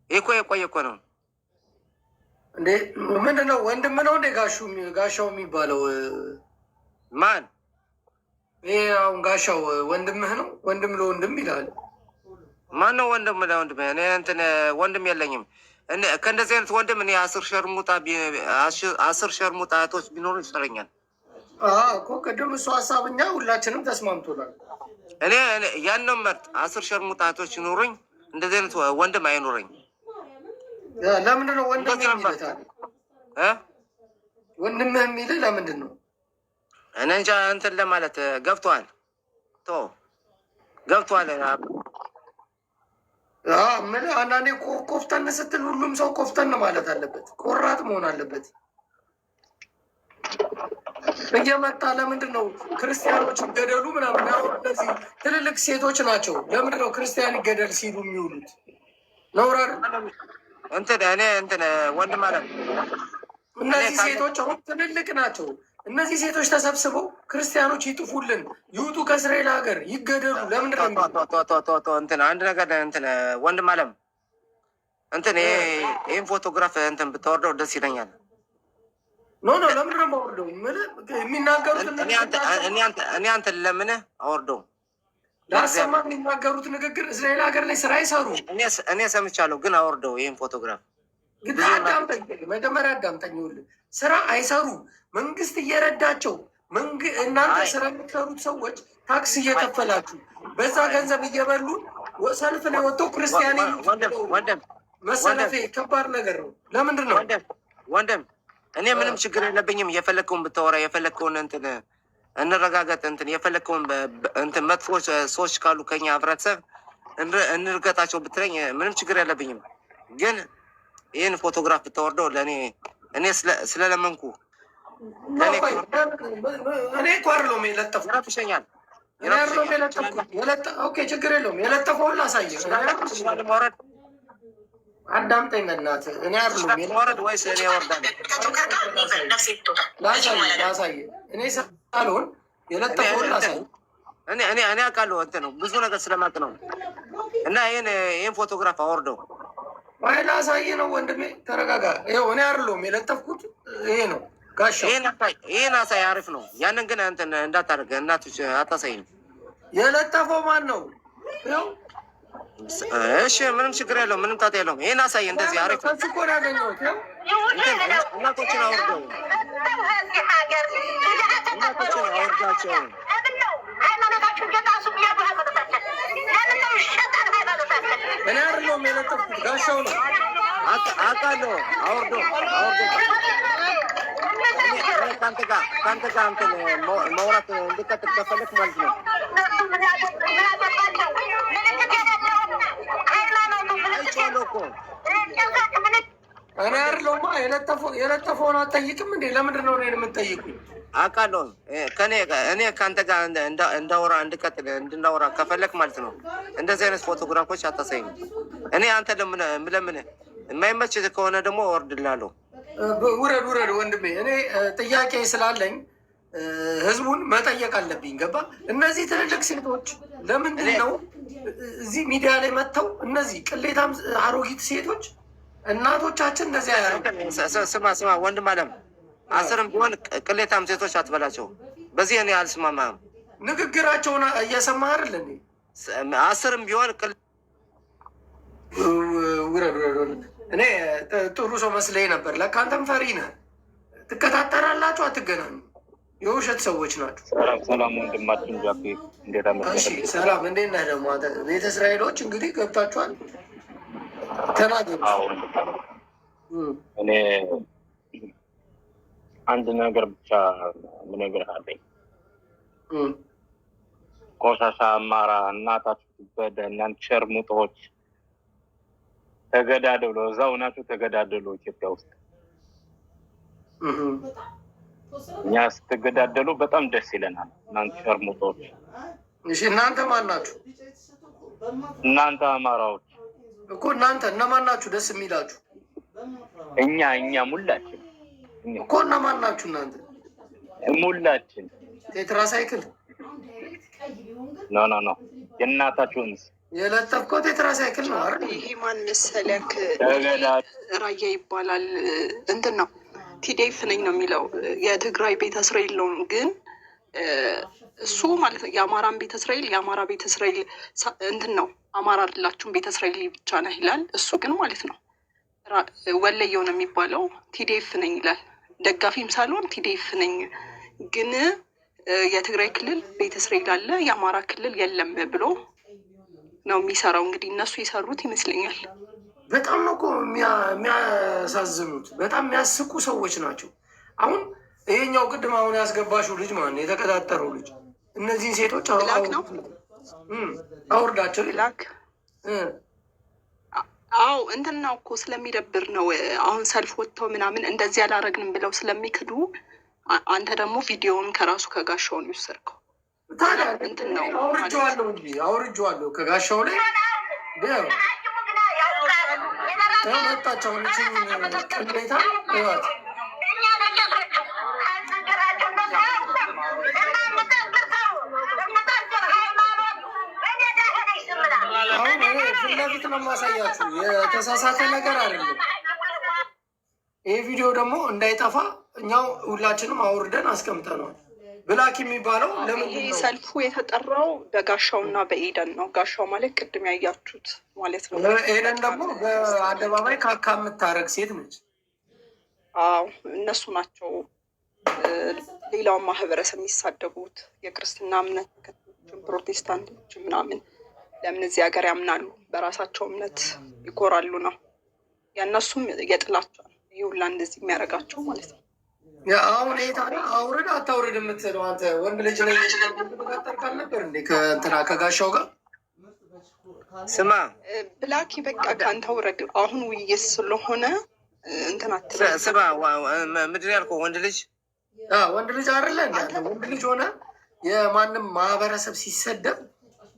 ይሄ እኮ የቆየ እኮ ነው እንዴ። ምንድን ነው ወንድም ነው እንዴ ጋሻው የሚባለው? ማን ይሄ አሁን ጋሻው ወንድምህ ነው? ወንድም ለወንድም ይላል። ማን ነው ወንድም ለወንድም? እኔ እንትን ወንድም የለኝም። ከእንደዚህ አይነት ወንድም እኔ 10 ሸርሙጣ እህቶች ቢኖሩ ይሰረኛል እኮ። ቅድም እሱ ሀሳብኛ ሁላችንም ተስማምቶናል። እኔ ያንን መርጥ 10 ሸርሙጣ እህቶች ይኖሩኝ እንደዚህ አይነት ወንድም አይኖረኝ። ለምንድን ነው ወንድም የሚልህ? ወንድምህ የሚልህ ለምንድን ነው? እኔ እንጃ እንትን ለማለት ገብቷል። ገብቷል። አንዳንዴ ኮፍተን ስትል ሁሉም ሰው ኮፍተን ማለት አለበት፣ ቆራጥ መሆን አለበት። እየመጣ ለምንድን ነው ክርስቲያኖች ይገደሉ ምናምን? ያው እነዚህ ትልልቅ ሴቶች ናቸው። ለምንድን ነው ክርስቲያን ይገደል ሲሉ የሚውሉት? ነውራ እንትን ወንድም አለ። እነዚህ ሴቶች አሁን ትልልቅ ናቸው። እነዚህ ሴቶች ተሰብስበው ክርስቲያኖች ይጥፉልን፣ ይውጡ ከእስራኤል ሀገር፣ ይገደሉ። ለምንድን ነው እንትን አንድ ነገር እንትን ወንድም አለም እንትን ይህን ፎቶግራፍ እንትን ብታወርደው ደስ ይለኛል። ኖ ለምንድን ነው የማወርደው? የሚናገሩት እኔ አንተን ለምን አወርደው ላሰማ የሚናገሩት ንግግር እስራኤል ሀገር ላይ ስራ አይሰሩ። እኔ ሰምቻለሁ፣ ግን አወርደው ይህን ፎቶግራፍ። ግን አዳምጠኝ፣ መጀመሪያ አዳምጠኝ። ይኸውልህ ስራ አይሰሩ፣ መንግስት እየረዳቸው እናንተ ስራ የሚሰሩት ሰዎች ታክስ እየከፈላችሁ በዛ ገንዘብ እየበሉ ሰልፍ ላይ ወጥተው ክርስቲያኔ መሰለፌ ከባድ ነገር ነው። ለምንድን ነው ወንድም? እኔ ምንም ችግር የለብኝም። የፈለግከውን ብታወራ፣ የፈለግከውን እንትን እንረጋገጥ፣ እንትን የፈለግከውን እንትን መጥፎ ሰዎች ካሉ ከኛ ህብረተሰብ እንርገጣቸው ብትለኝ ምንም ችግር የለብኝም። ግን ይህን ፎቶግራፍ ብታወርደው ለእኔ እኔ ስለለመንኩ እኔ እኮ አይደለሁም የለጠፍኩት። ይሸኛል። ችግር የለውም። የለጠፈውን ላሳየህ። አዳምጠኝ በእናትህ። እኔ አይደለሁም ወረድ ወይስ እኔ ወርዳለሁ? ላሳየህ። እኔ ሳልሆን የለጠፈውን ላሳየህ። እኔ አውቃለሁ እንትን ነው ብዙ ነገር ስለማቅ ነው። እና ይህን ፎቶግራፍ አወርደው አይ ላሳየህ ነው ወንድሜ። ተረጋጋ። ይኸው እኔ አይደለሁም የለጠፍኩት። ይሄ ነው ጋሻው። ይህን አሳይ፣ አሪፍ ነው። ያንን ግን እንትን እንዳታደርግ እናቶች አታሳይም። የለጠፈው ማን ነው? ይኸው እሺ፣ ምንም ችግር የለውም፣ ምንም ጣጣ የለውም። ይህን አሳይ፣ እንደዚህ አሪፍ ነው። እኮ ነው ያገኘሁት። እናቶችን አውርደው፣ እናቶችን አውርዳቸው። እኔ አይደለሁም የለጠፍኩት፣ ጋሻው ነው። አውቃለሁ። አውርዶ ከአንተ ጋር እንትን መውራት እንድቀጥል ከፈለክ ማለት ነው። አይቼዋለሁ እኮ እኔ አይደለሁማ የለጠፈውን አትጠይቅም እንዴ? ለምንድን ነው እኔን የምትጠይቁኝ? አውቃለሁ። እኔ ከአንተ ጋር እንዳወራ እንድናወራ ከፈለክ ማለት ነው እንደዚህ አይነት ፎቶግራፎች አታሳይም። እኔ አንተ ለምን የማይመች ከሆነ ደግሞ እወርድልሃለሁ። ውረድ ወንድሜ። እኔ ጥያቄ ስላለኝ ህዝቡን መጠየቅ አለብኝ። ገባ? እነዚህ ትልልቅ ሴቶች ለምንድን ነው እዚህ ሚዲያ ላይ መጥተው እነዚህ ቅሌታም አሮጊት ሴቶች እናቶቻችን እንደዚያ ስማ ወንድም አለም 10 ቢሆን ቅሌታም ሴቶች አትበላቸው። በዚህ እኔ አልስማማም። ንግግራቸውን እየሰማህ አይደል እንዴ? 10 ቢሆን ውረድ። እኔ ጥሩ ሰው መስለኝ ነበር። ለካ አንተም ፈሪ ነህ። ትከታተላላችሁ፣ አትገናኙ። የውሸት ሰዎች ናቸው። ሰላም ወንድማችን ጃፒ፣ እንዴት አመጣሽ? ሰላም፣ እንዴት ነህ? ደግሞ ቤተ እስራኤሎች እንግዲህ ገብታችኋል። ተናገሩ። እኔ አንድ ነገር ብቻ ምነግርህ አለኝ። ቆሻሻ አማራ እናታችሁ በደ እናንተ ሸርሙጦች ተገዳደሉ፣ እዛው ናችሁ ተገዳደሉ። ኢትዮጵያ ውስጥ እኛ ስትገዳደሉ በጣም ደስ ይለናል። እናንተ ሸርሙጦች። እሺ እናንተ ማን ናችሁ? እናንተ አማራዎች እኮ። እናንተ እነማን ናችሁ ደስ የሚላችሁ? እኛ ሙላችን እኮ። እነማን ናችሁ እናንተ? ሙላችን ቴትራሳይክል ኖ የእናታችሁንስ የለጠፍከው ቴትራሳይክል ነው አይደል? ይሄ ማን መሰለክ? ራያ ይባላል። እንትን ነው ቲዴፍ ነኝ ነው የሚለው። የትግራይ ቤተ እስራኤል ነው ግን እሱ ማለት ነው የአማራን ቤተ እስራኤል የአማራ ቤተ እስራኤል እንትን ነው። አማራ አይደላችሁም ቤተ እስራኤል ብቻ ነህ ይላል። እሱ ግን ማለት ነው ወለየው ነው የሚባለው። ቲዴፍ ነኝ ይላል። ደጋፊም ሳልሆን ቲዴፍ ነኝ ግን የትግራይ ክልል ቤተ እስራኤል አለ የአማራ ክልል የለም ብሎ ነው የሚሰራው። እንግዲህ እነሱ የሰሩት ይመስለኛል። በጣም ነው እኮ የሚያሳዝኑት። በጣም የሚያስቁ ሰዎች ናቸው። አሁን ይሄኛው ቅድም አሁን ያስገባሽው ልጅ ማን የተቀጣጠረው ልጅ እነዚህን ሴቶች ብላክ ነው አውርዳቸው ብላክ። አዎ እንትን ነው እኮ ስለሚደብር ነው። አሁን ሰልፍ ወጥተው ምናምን እንደዚህ አላረግንም ብለው ስለሚክዱ፣ አንተ ደግሞ ቪዲዮውን ከራሱ ከጋሻው ነው የወሰድከው። እንትን ነው አውርጄዋለሁ እንጂ አውርጄዋለሁ ከጋሻው ላይ መጣቸው ቅሌታ ይዋት አሁን ፊት ለፊት ነው የማሳያችሁ። የተሳሳተ ነገር አይደለም። ይህ ቪዲዮ ደግሞ እንዳይጠፋ እኛው ሁላችንም አውርደን አስቀምጠነዋል። ብላክ የሚባለው ለምን ይሄ ሰልፉ የተጠራው በጋሻው እና በኤደን ነው። ጋሻው ማለት ቅድም ያያችሁት ማለት ነው። ኤደን ደግሞ በአደባባይ ካካ የምታረግ ሴት ነች። አዎ እነሱ ናቸው ሌላውን ማህበረሰብ የሚሳደቡት። የክርስትና እምነት ተከታዮችን ፕሮቴስታንቶች ምናምን ለምን እዚህ ሀገር ያምናሉ? በራሳቸው እምነት ይኮራሉ ነው። ያነሱም የጥላቻ ነው ይህ ሁላ እንደዚህ የሚያደርጋቸው ማለት ነው። አሁን ታዲያ አውርድ አታውርድ የምትለው አንተ ወንድ ልጅ ላይ ተቀጠር ካልነበር እንዴ ከእንትና ከጋሻው ጋር ስማ ብላኪ በቃ ከአንተ ውረድ። አሁን ውይይት ስለሆነ እንትና ስማ ምንድን ነው ያልከው? ወንድ ልጅ አይደለ እንደ ወንድ ልጅ ሆነ የማንም ማህበረሰብ ሲሰደብ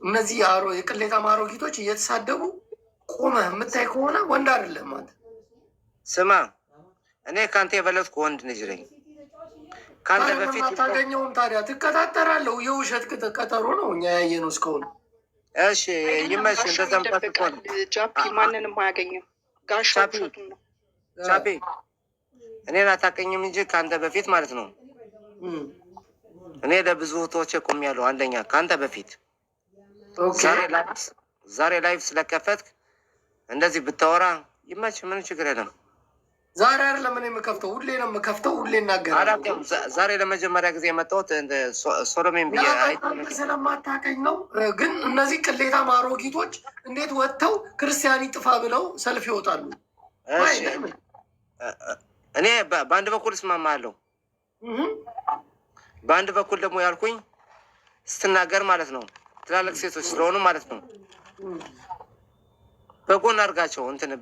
እነዚህ የቅሌታ አሮጊቶች እየተሳደቡ ቆመህ የምታይ ከሆነ ወንድ አይደለም አንተ። ስማ እኔ ከአንተ የበለጥኩ ወንድ ልጅ ነኝ። ከአንተ በፊት አታገኘውም። ታዲያ ትቀጣጠራለህ። የውሸት ቀጠሮ ነው እኛ ያየነው እስካሁን። እሺ ይመች። እንደዛም ጃፒ ማንንም አያገኝም። ጋሻ ነው ቻፔ እኔን አታውቀኝም እንጂ ከአንተ በፊት ማለት ነው። እኔ ለብዙ እህቶቼ ቆሜያለሁ። አንደኛ ከአንተ በፊት ዛሬ ላይፍ ስለከፈትክ እንደዚህ ብታወራ ይመች፣ ምን ችግር የለም። ዛሬ አይደለም እኔ የምከፍተው፣ ሁሌ ነው የምከፍተው፣ ሁሌ እናገራለሁ። ዛሬ ለመጀመሪያ ጊዜ የመጣሁት ሶሎሜን ብዬ ስለማታውቀኝ ነው። ግን እነዚህ ቅሌታ አሮጊቶች እንዴት ወጥተው ክርስቲያን ይጥፋ ብለው ሰልፍ ይወጣሉ? እኔ በአንድ በኩል እስማማለሁ፣ በአንድ በኩል ደግሞ ያልኩኝ ስትናገር ማለት ነው ትላልቅ ሴቶች ስለሆኑ ማለት ነው በጎን አድርጋቸው እንትን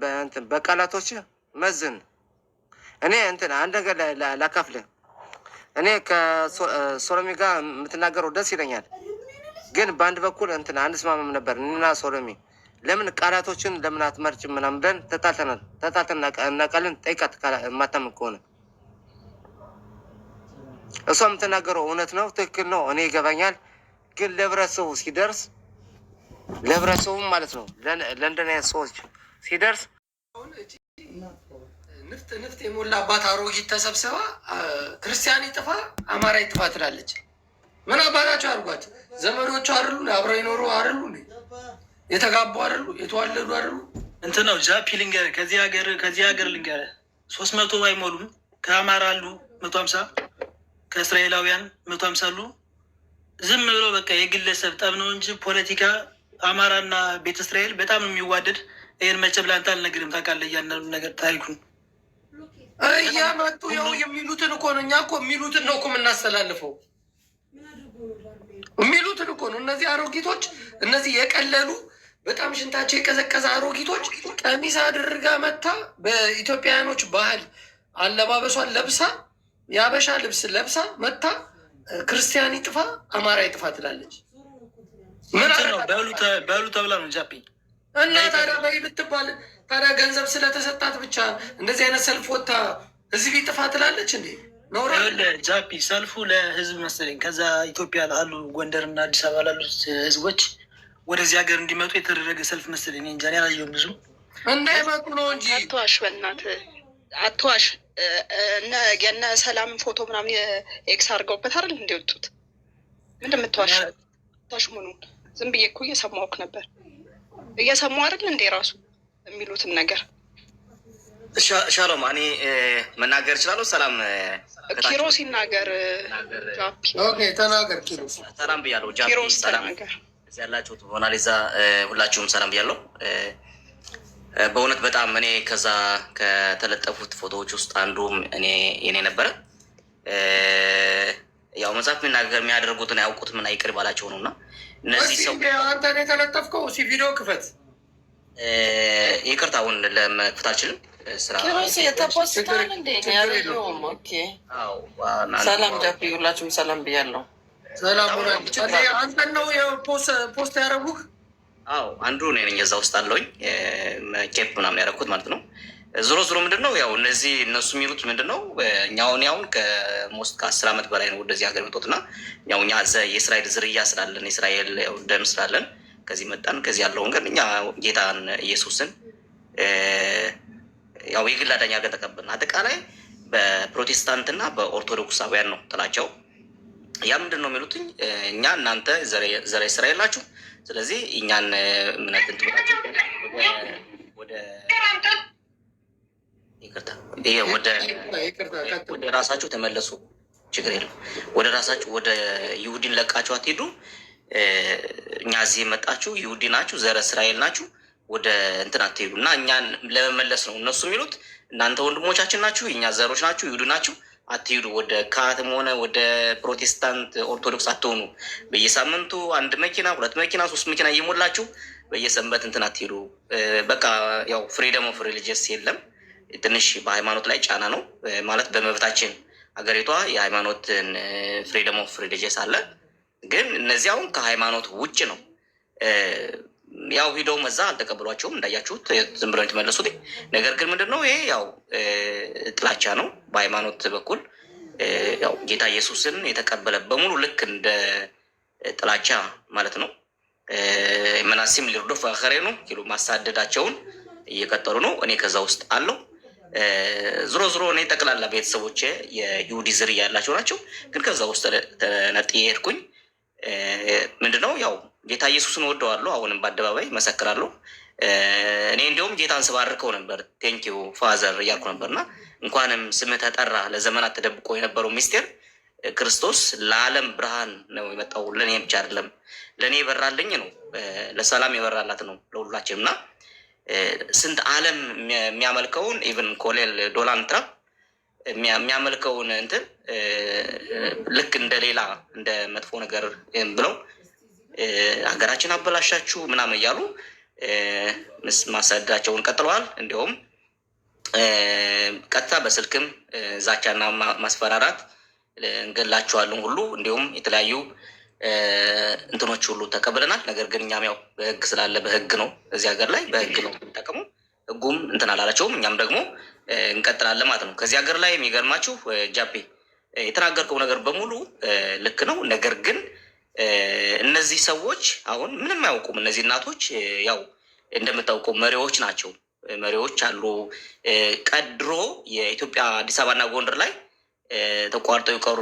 በቃላቶች መዝን። እኔ እንትን አንድ ነገር ላካፍልህ። እኔ ከሶሎሜ ጋር የምትናገረው ደስ ይለኛል፣ ግን በአንድ በኩል እንትን አንስማማም ነበር እና ሶሎሜ ለምን ቃላቶችን ለምን አትመርጭም ምናምን ብለን ተጣልተን እናቃለን። ጠይቃት የማታምን ከሆነ እሷ የምትናገረው እውነት ነው፣ ትክክል ነው፣ እኔ ይገባኛል። ግን ለህብረተሰቡ ሲደርስ ለህብረተሰቡም ማለት ነው ለእንደን አይነት ሰዎች ሲደርስ ንፍጥ የሞላባት አሮጊት ተሰብስባ ክርስቲያን ይጥፋ አማራ ይጥፋ ትላለች። ምን አባታቸው አድርጓት? ዘመዶቹ አይደሉ? አብረው ይኖሩ አይደሉ? የተጋቡ አይደሉ? የተዋለዱ አይደሉ? እንትን ነው ጃፒ ልንገርህ፣ ከዚህ ሀገር ልንገርህ 300 አይሞሉም። ከአማራ አሉ 150፣ ከእስራኤላውያን 150 አሉ። ዝም ብሎ በቃ የግለሰብ ጠብ ነው እንጂ ፖለቲካ አማራና ቤተ እስራኤል በጣም የሚዋደድ ይህን መቼም ለአንተ አልነግርም። ታውቃለህ እያንዳንዱ ነገር ታሪኩን እያመጡ ያው የሚሉትን እኮ ነው። እኛ እኮ የሚሉትን ነው እኮ የምናስተላልፈው። የሚሉትን እኮ ነው። እነዚህ አሮጊቶች፣ እነዚህ የቀለሉ በጣም ሽንታቸው የቀዘቀዘ አሮጊቶች ቀሚስ አድርጋ መታ በኢትዮጵያውያኖች ባህል አለባበሷን ለብሳ የአበሻ ልብስ ለብሳ መታ ክርስቲያን ይጥፋ አማራ ይጥፋ ትላለች። ምን በሉ ተብላ ነው ጃፒ። እና ታዲያ በይ ብትባል ታዲያ ገንዘብ ስለተሰጣት ብቻ እንደዚህ አይነት ሰልፍ ወጥታ ህዝብ ይጥፋ ትላለች እንዴ? ጃፒ ሰልፉ ለህዝብ መሰለኝ። ከዛ ኢትዮጵያ ላሉ ጎንደርና አዲስ አበባ ላሉት ህዝቦች ወደዚህ ሀገር እንዲመጡ የተደረገ ሰልፍ መሰለኝ። እንጃ እኔ አላየሁም። ብዙ እንዳይመጡ ነው እንጂ አትዋሽ፣ በእናትህ አትዋሽ። የነ ሰላምን ፎቶ ምናምን ኤክስ አድርገውበት አይደል እንዲወጡት? ምንድን የምትዋሽ ታሽ መሆኑን ዝም ብዬ እኮ እየሰማሁህ ነበር። እየሰማሁ አይደል እንዴ ራሱ የሚሉትን ነገር። ሻሎም እኔ መናገር እችላለሁ። ሰላም ኪሮስ ይናገር። ጃፒ ኦኬ ተናገር ኪሮስ። ሰላም ብያለሁ ጃፒ። ኪሮስ ተናገር። እዚህ ያላችሁት ሞናሊዛ ሁላችሁም ሰላም ብያለሁ። በእውነት በጣም እኔ ከዛ ከተለጠፉት ፎቶዎች ውስጥ አንዱም የኔ ነበረ። ያው መጽሐፍ የሚያደርጉትን ያውቁት ምን አይቅር ባላቸው ነው እና እነዚህ ሰው አንተ የተለጠፍከው ቪዲዮ ክፈት። ይቅርታ አሁን ለመክፈት አልችልም። ሰላም ጃፒ፣ ሁላችሁም ሰላም ብያለሁ። ሰላም አንተን ነው ፖስት ያደረጉህ? አዎ አንዱ እኔ ነኝ። እዛ ውስጥ አለውኝ ኬፕ ምናምን ያደረኩት ማለት ነው። ዞሮ ዞሮ ምንድን ነው ያው እነሱ የሚሉት ምንድን ነው እኛውን ከሞስት ከ10 ዓመት በላይ ነው ወደዚህ ሀገር መጡት እና ያው እኛ የእስራኤል ዝርያ ስላለን የእስራኤል ደም ስላለን ከዚህ መጣን። ከዚህ ያለውን ግን እኛ ጌታን ኢየሱስን ያው የግል አዳኝ አድርገን ተቀበልን። አጠቃላይ በፕሮቴስታንትና በኦርቶዶክሳውያን ነው ጥላቸው። ያ ምንድን ነው የሚሉትኝ እኛ እናንተ ዘረ እስራኤል ናችሁ፣ ስለዚህ እኛን እምነት እንትብላችሁ ወደ ራሳችሁ ተመለሱ፣ ችግር የለም። ወደ ራሳችሁ ወደ ይሁዲን ለቃችሁ አትሄዱ። እኛ እዚህ የመጣችሁ ይሁዲ ናችሁ፣ ዘረ እስራኤል ናችሁ፣ ወደ እንትን አትሄዱ እና እኛን ለመመለስ ነው እነሱ የሚሉት። እናንተ ወንድሞቻችን ናችሁ፣ የእኛ ዘሮች ናችሁ፣ ይሁዲ ናችሁ፣ አትሄዱ። ወደ ካህትም ሆነ ወደ ፕሮቴስታንት ኦርቶዶክስ አትሆኑ። በየሳምንቱ 1 መኪና 2 መኪና 3 መኪና እየሞላችሁ በየሰንበት እንትን አትሄዱ። በቃ ያው ፍሪደም ኦፍ ሪሊጅስ የለም። ትንሽ በሃይማኖት ላይ ጫና ነው ማለት በመብታችን ሀገሪቷ የሃይማኖትን ፍሪደም ኦፍ ሪሊጅስ አለ። ግን እነዚህ አሁን ከሃይማኖት ውጭ ነው። ያው ሂደው መዛ አልተቀበሏቸውም እንዳያችሁት ዝም ብለው የተመለሱት። ነገር ግን ምንድን ነው ይሄ ያው ጥላቻ ነው በሃይማኖት በኩል። ያው ጌታ ኢየሱስን የተቀበለ በሙሉ ልክ እንደ ጥላቻ ማለት ነው። መናሲም ሊርዶፍ አኸሬኑ ኪሎ ማሳደዳቸውን እየቀጠሉ ነው። እኔ ከዛ ውስጥ አለው። ዝሮ ዝሮ እኔ ጠቅላላ ቤተሰቦቼ የይሁዲ ዝርያ ያላቸው ናቸው። ግን ከዛ ውስጥ ተነጥዬ ሄድኩኝ። ምንድነው ያው ጌታ ኢየሱስን ወደዋለሁ። አሁንም በአደባባይ መሰክራለሁ። እኔ እንዲሁም ጌታን ስባርከው ነበር። ቴንኪው ፋዘር እያልኩ ነበር እና እንኳንም ስምህ ተጠራ። ለዘመናት ተደብቆ የነበረው ሚስጢር ክርስቶስ ለዓለም ብርሃን ነው የመጣው። ለእኔ ብቻ አይደለም፣ ለእኔ የበራልኝ ነው፣ ለሰላም የበራላት ነው ለሁላችንም እና ስንት ዓለም የሚያመልከውን ኢቨን ኮሎኔል ዶናልድ ትራምፕ የሚያመልከውን እንትን ልክ እንደ ሌላ እንደ መጥፎ ነገር ብለው ሀገራችን አበላሻችሁ ምናምን እያሉ ማሳደዳቸውን ቀጥለዋል። እንዲሁም ቀጥታ በስልክም ዛቻና ማስፈራራት እንገላችኋለን ሁሉ እንዲሁም የተለያዩ እንትኖች ሁሉ ተቀብለናል። ነገር ግን እኛም ያው በህግ ስላለ በህግ ነው እዚህ ሀገር ላይ በህግ ነው የምንጠቀሙ። ህጉም እንትን አላላቸውም። እኛም ደግሞ እንቀጥላለን ማለት ነው። ከዚህ ሀገር ላይ የሚገርማችሁ ጃፔ የተናገርከው ነገር በሙሉ ልክ ነው። ነገር ግን እነዚህ ሰዎች አሁን ምንም አያውቁም። እነዚህ እናቶች ያው እንደምታውቀው መሪዎች ናቸው። መሪዎች አሉ። ቀድሮ የኢትዮጵያ አዲስ አበባና ጎንደር ላይ ተቋርጠው ይቀሩ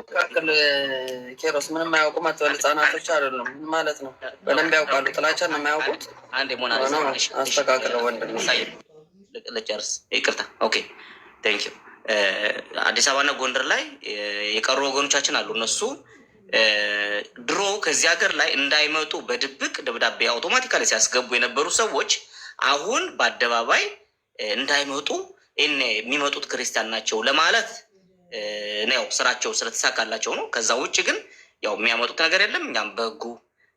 ኬሮስ ምንም አያውቁም አትበል። ህጻናቶች አይደሉም ማለት ነው። በደንብ ያውቃሉ። ጥላቻ ነው የማያውቁት። አንድ ሞና አስተካክለው ወንድም ልጨርስ። ይቅርታ። ኦኬ ቴንክ ዩ። አዲስ አበባና ጎንደር ላይ የቀሩ ወገኖቻችን አሉ። እነሱ ድሮ ከዚህ ሀገር ላይ እንዳይመጡ በድብቅ ደብዳቤ አውቶማቲካሊ ሲያስገቡ የነበሩ ሰዎች አሁን በአደባባይ እንዳይመጡ የሚመጡት ክርስቲያን ናቸው ለማለት ነው። ስራቸው ስለተሳካላቸው ነው። ከዛ ውጭ ግን ያው የሚያመጡት ነገር የለም። እኛም በህጉ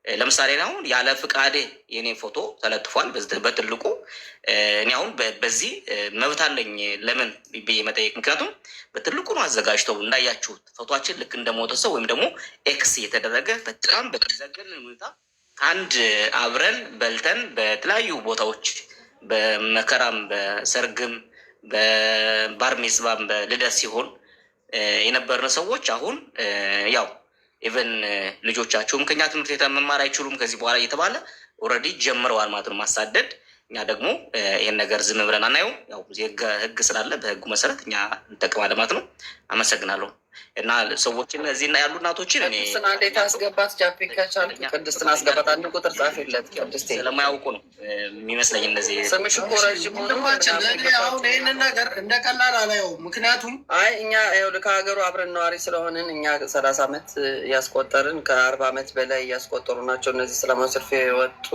ለምሳሌ አሁን ያለ ፍቃዴ የኔ ፎቶ ተለጥፏል በትልቁ። እኔ አሁን በዚህ መብት አለኝ ለምን ብዬ መጠየቅ። ምክንያቱም በትልቁ ነው አዘጋጅተው እንዳያችሁት ፎቶችን ልክ እንደሞተ ሰው ወይም ደግሞ ኤክስ የተደረገ በጣም በተዘገን ሁኔታ ከአንድ አብረን በልተን በተለያዩ ቦታዎች በመከራም በሰርግም በባርሜስባም በልደት ሲሆን የነበርን ሰዎች አሁን ያው ኢቨን ልጆቻቸውም ከኛ ትምህርት ቤት መማር አይችሉም ከዚህ በኋላ እየተባለ ኦልሬዲ ጀምረዋል ማለት ነው ማሳደድ። እኛ ደግሞ ይህን ነገር ዝም ብለን አናየው። ያው ህግ ስላለ በህጉ መሰረት እኛ እንጠቀማለን ማለት ነው። አመሰግናለሁ። እና ሰዎችን እዚህና ያሉ እናቶችን እኔ ቅድስትና እንዴት አስገባት? ጃፒ ከቻልክ ቅድስትና አስገባት። አንድ ቁጥር ጻፍለት። ቅድስቴ ስለማያውቁ ነው የሚመስለኝ። እነዚህ ስምሽ እኮ ረጅም ሆኖ አሁን ይህንን ነገር እንደ ቀላል አላየውም። ምክንያቱም አይ እኛ ይኸውልህ ከሀገሩ አብረን ነዋሪ ስለሆንን እኛ 30 ዓመት እያስቆጠርን ከ40 ዓመት በላይ እያስቆጠሩ ናቸው እነዚህ ሰላማዊ ሰልፍ የወጡ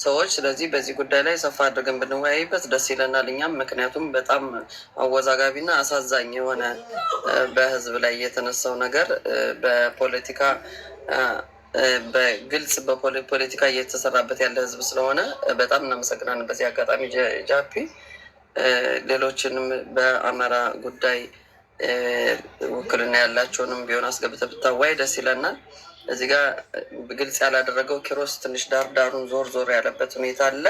ሰዎች። ስለዚህ በዚህ ጉዳይ ላይ ሰፋ አድርገን ብንወያይበት ደስ ይለናል እኛም። ምክንያቱም በጣም አወዛጋቢና አሳዛኝ የሆነ በህዝብ ላይ የተነሳው ነገር በፖለቲካ በግልጽ በፖለቲካ እየተሰራበት ያለ ህዝብ ስለሆነ በጣም እናመሰግናለን። በዚህ አጋጣሚ ጃፒ ሌሎችንም በአማራ ጉዳይ ውክልና ያላቸውንም ቢሆን አስገብተህ ብታዋይ ደስ ይለናል። እዚህ ጋር ግልጽ ያላደረገው ኪሮስ ትንሽ ዳርዳሩን ዞር ያለበት ሁኔታ አለ።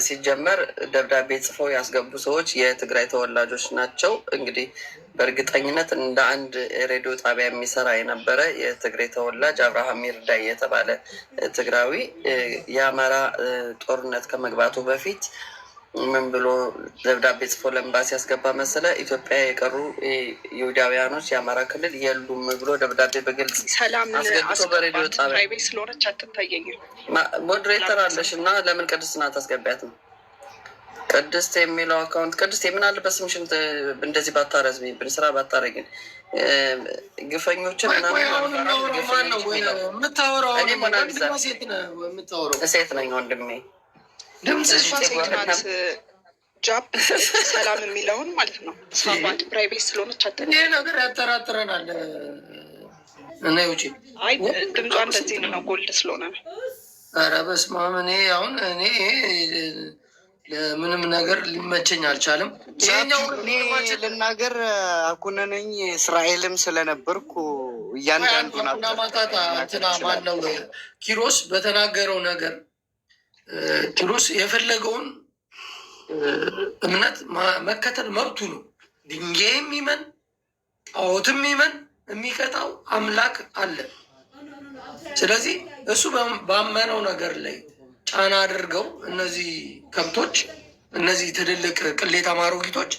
ሲጀመር ደብዳቤ ጽፈው ያስገቡ ሰዎች የትግራይ ተወላጆች ናቸው። እንግዲህ በእርግጠኝነት እንደ አንድ ሬዲዮ ጣቢያ የሚሰራ የነበረ የትግራይ ተወላጅ አብርሃም ይርዳይ የተባለ ትግራዊ የአማራ ጦርነት ከመግባቱ በፊት ምን ብሎ ደብዳቤ ጽፎ ለኤምባሲ ያስገባ መሰለ? ኢትዮጵያ የቀሩ ይሁዳውያኖች የአማራ ክልል የሉም ብሎ ደብዳቤ በግልጽ አስገብቶ በሬዲዮ ጣቢያ ስለሆነች አትታየኝም። ሞዴሬተር አለሽ እና ለምን ቅድስትና ታስገቢያት ነው? ቅድስት የሚለው አካውንት ቅድስት የምን አለበት ስምሽን እንደዚህ ባታረዝሚ ብንስራ ባታረግን ግፈኞችን ሴት ነኝ ወንድሜ። እሷ ሴት ናት። ጃፕ ሰላም የሚለውን ማለት ነው። ስፋት ፕራይቬት ስለሆነች ይህ ነገር ያጠራጥረናል። እና ውጭ አይ ድምጿ እንደዚህ ነው፣ ጎልድ ስለሆነ ነው። ኧረ በስመ አብ። እኔ ለምንም ነገር ሊመቸኝ አልቻለም። ልናገር አኩነነኝ እስራኤልም ስለነበርኩ እያንዳንዱ ማታታ እንትና ማነው ኪሮስ በተናገረው ነገር ኪሮስ የፈለገውን እምነት መከተል መብቱ ነው። ድንጋይም ይመን ጣዖትም ይመን የሚቀጣው አምላክ አለ። ስለዚህ እሱ ባመነው ነገር ላይ ጫና አድርገው እነዚህ ከብቶች እነዚህ ትልልቅ ቅሌት አማሮጊቶች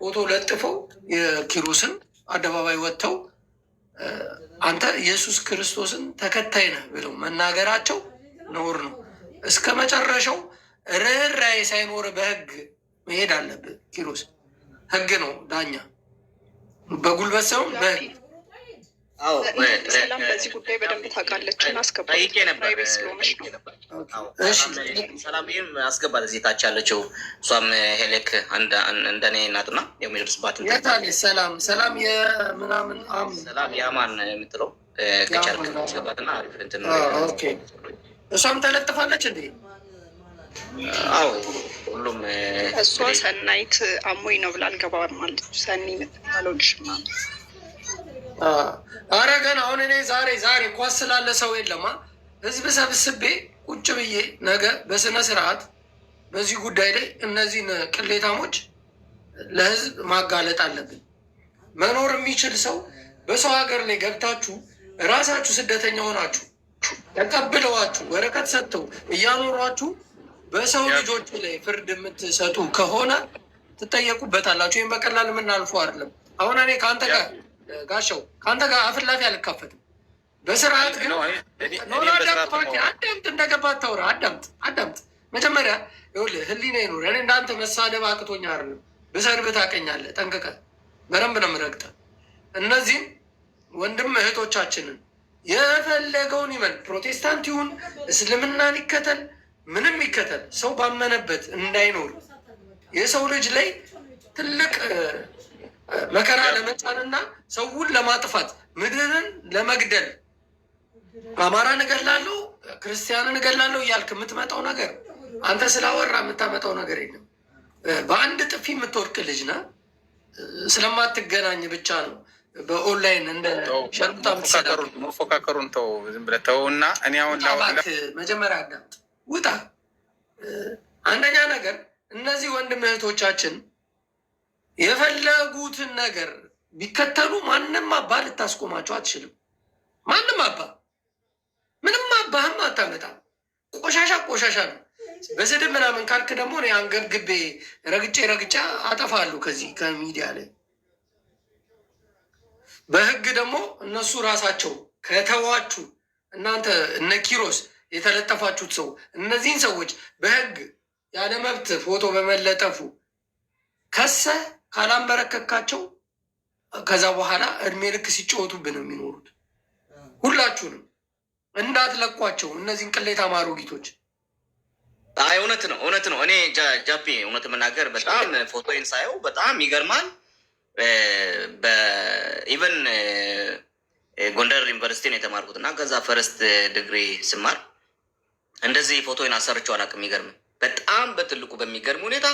ፎቶ ለጥፈው የኪሮስን አደባባይ ወጥተው አንተ ኢየሱስ ክርስቶስን ተከታይ ነህ ብለው መናገራቸው ነውር ነው። እስከ መጨረሻው ርኅራኄ ሳይኖር በህግ መሄድ አለብህ። ኪሮስ ህግ ነው ዳኛ፣ በጉልበት ሳይሆን በህግ። ሰላም በዚህ ጉዳይ በደንብ ታውቃለች እና አስገባለች ስለሆነች ነው። ሰላምም አስገባት እዚህ ታች ያለችው እሷም ሄሌክ እንደኔ ናትና የሚደርስባት ሰላም የምናምን ሰላም የአማን የምትለው ከቻልክ አስገባትና አሪፍ እንትን እሷም ተለጥፋለች እንዴ? አዎ ሁሉም እሷ ሰናይት አሞኝ ነው ብላ አልገባም አለች። ሰኒ የምትባለው ልጅ ማለት አረ ገና አሁን እኔ ዛሬ ኳስ ስላለ ሰው የለማ ህዝብ ሰብስቤ ቁጭ ብዬ ነገ በስነ ስርዓት በዚህ ጉዳይ ላይ እነዚህን ቅሌታሞች ለህዝብ ማጋለጥ አለብን። መኖር የሚችል ሰው በሰው ሀገር ላይ ገብታችሁ እራሳችሁ ስደተኛ ሆናችሁ ተቀብለዋችሁ ወረቀት ሰጥተው እያኖሯችሁ በሰው ልጆች ላይ ፍርድ የምትሰጡ ከሆነ ትጠየቁበታላችሁ። ይህም በቀላል የምናልፈው አይደለም። አሁን እኔ ከአንተ ጋር ጋሻው ከአንተ ጋር አፍላፊ አልካፈትም። በስርዓት ግን አዳምጥ፣ እንደገባ ታውራ አዳምጥ። መጀመሪያ ይኸውልህ ህሊና ይኑር። እኔ እንዳንተ መሳደብ አቅቶኛ አይደለም። ብሰድብህ ታውቀኛለህ ጠንቅቀህ። በደንብ ነው የምረግጠህ። እነዚህም ወንድም እህቶቻችንን የፈለገውን ይመን፣ ፕሮቴስታንት ይሁን እስልምናን ይከተል ምንም ይከተል፣ ሰው ባመነበት እንዳይኖር የሰው ልጅ ላይ ትልቅ መከራ ለመጫንና ሰውን ለማጥፋት ምድርን ለመግደል አማራን እገላለሁ ክርስቲያንን እገላለሁ እያልክ የምትመጣው ነገር አንተ ስላወራ የምታመጣው ነገር የለም። በአንድ ጥፊ የምትወድቅ ልጅ ነህ። ስለማትገናኝ ብቻ ነው በኦንላይን እንደ ሸርሙጣ መፎካከሩን ተው፣ ዝም ብለህ ተው እና እኔ አሁን መጀመሪያ አዳምጥ፣ ውጣ። አንደኛ ነገር እነዚህ ወንድም እህቶቻችን የፈለጉትን ነገር ቢከተሉ ማንም አባ ልታስቆማቸው አትችልም። ማንም አባ ምንም አባህም አታመጣም። ቆሻሻ ነው። በስድብ ምናምን ካልክ ደግሞ እኔ አንገብግቤ ረግጬ አጠፋለሁ ከዚህ ከሚዲያ ላይ። በህግ ደግሞ እነሱ ራሳቸው ከተዋችሁ እናንተ እነ ኪሮስ የተለጠፋችሁት ሰው እነዚህን ሰዎች በህግ ያለ መብት ፎቶ በመለጠፉ ከሰ ካላንበረከካቸው ከዛ በኋላ እድሜ ልክ ሲጫወቱብን ነው የሚኖሩት። ሁላችሁንም እንዳትለቋቸው እነዚህን ቅሌታማ አሮጊቶች። አይ እውነት ነው። እኔ ጃፒ እውነት መናገር በጣም ፎቶዬን ሳየው በጣም ይገርማል። በኢቨን ጎንደር ዩኒቨርሲቲ ነው የተማርኩት እና ከዛ ፈረስት ዲግሪ ስማር እንደዚህ ፎቶዬን አሰርቼው አላውቅም። ይገርም በጣም በትልቁ በሚገርም ሁኔታ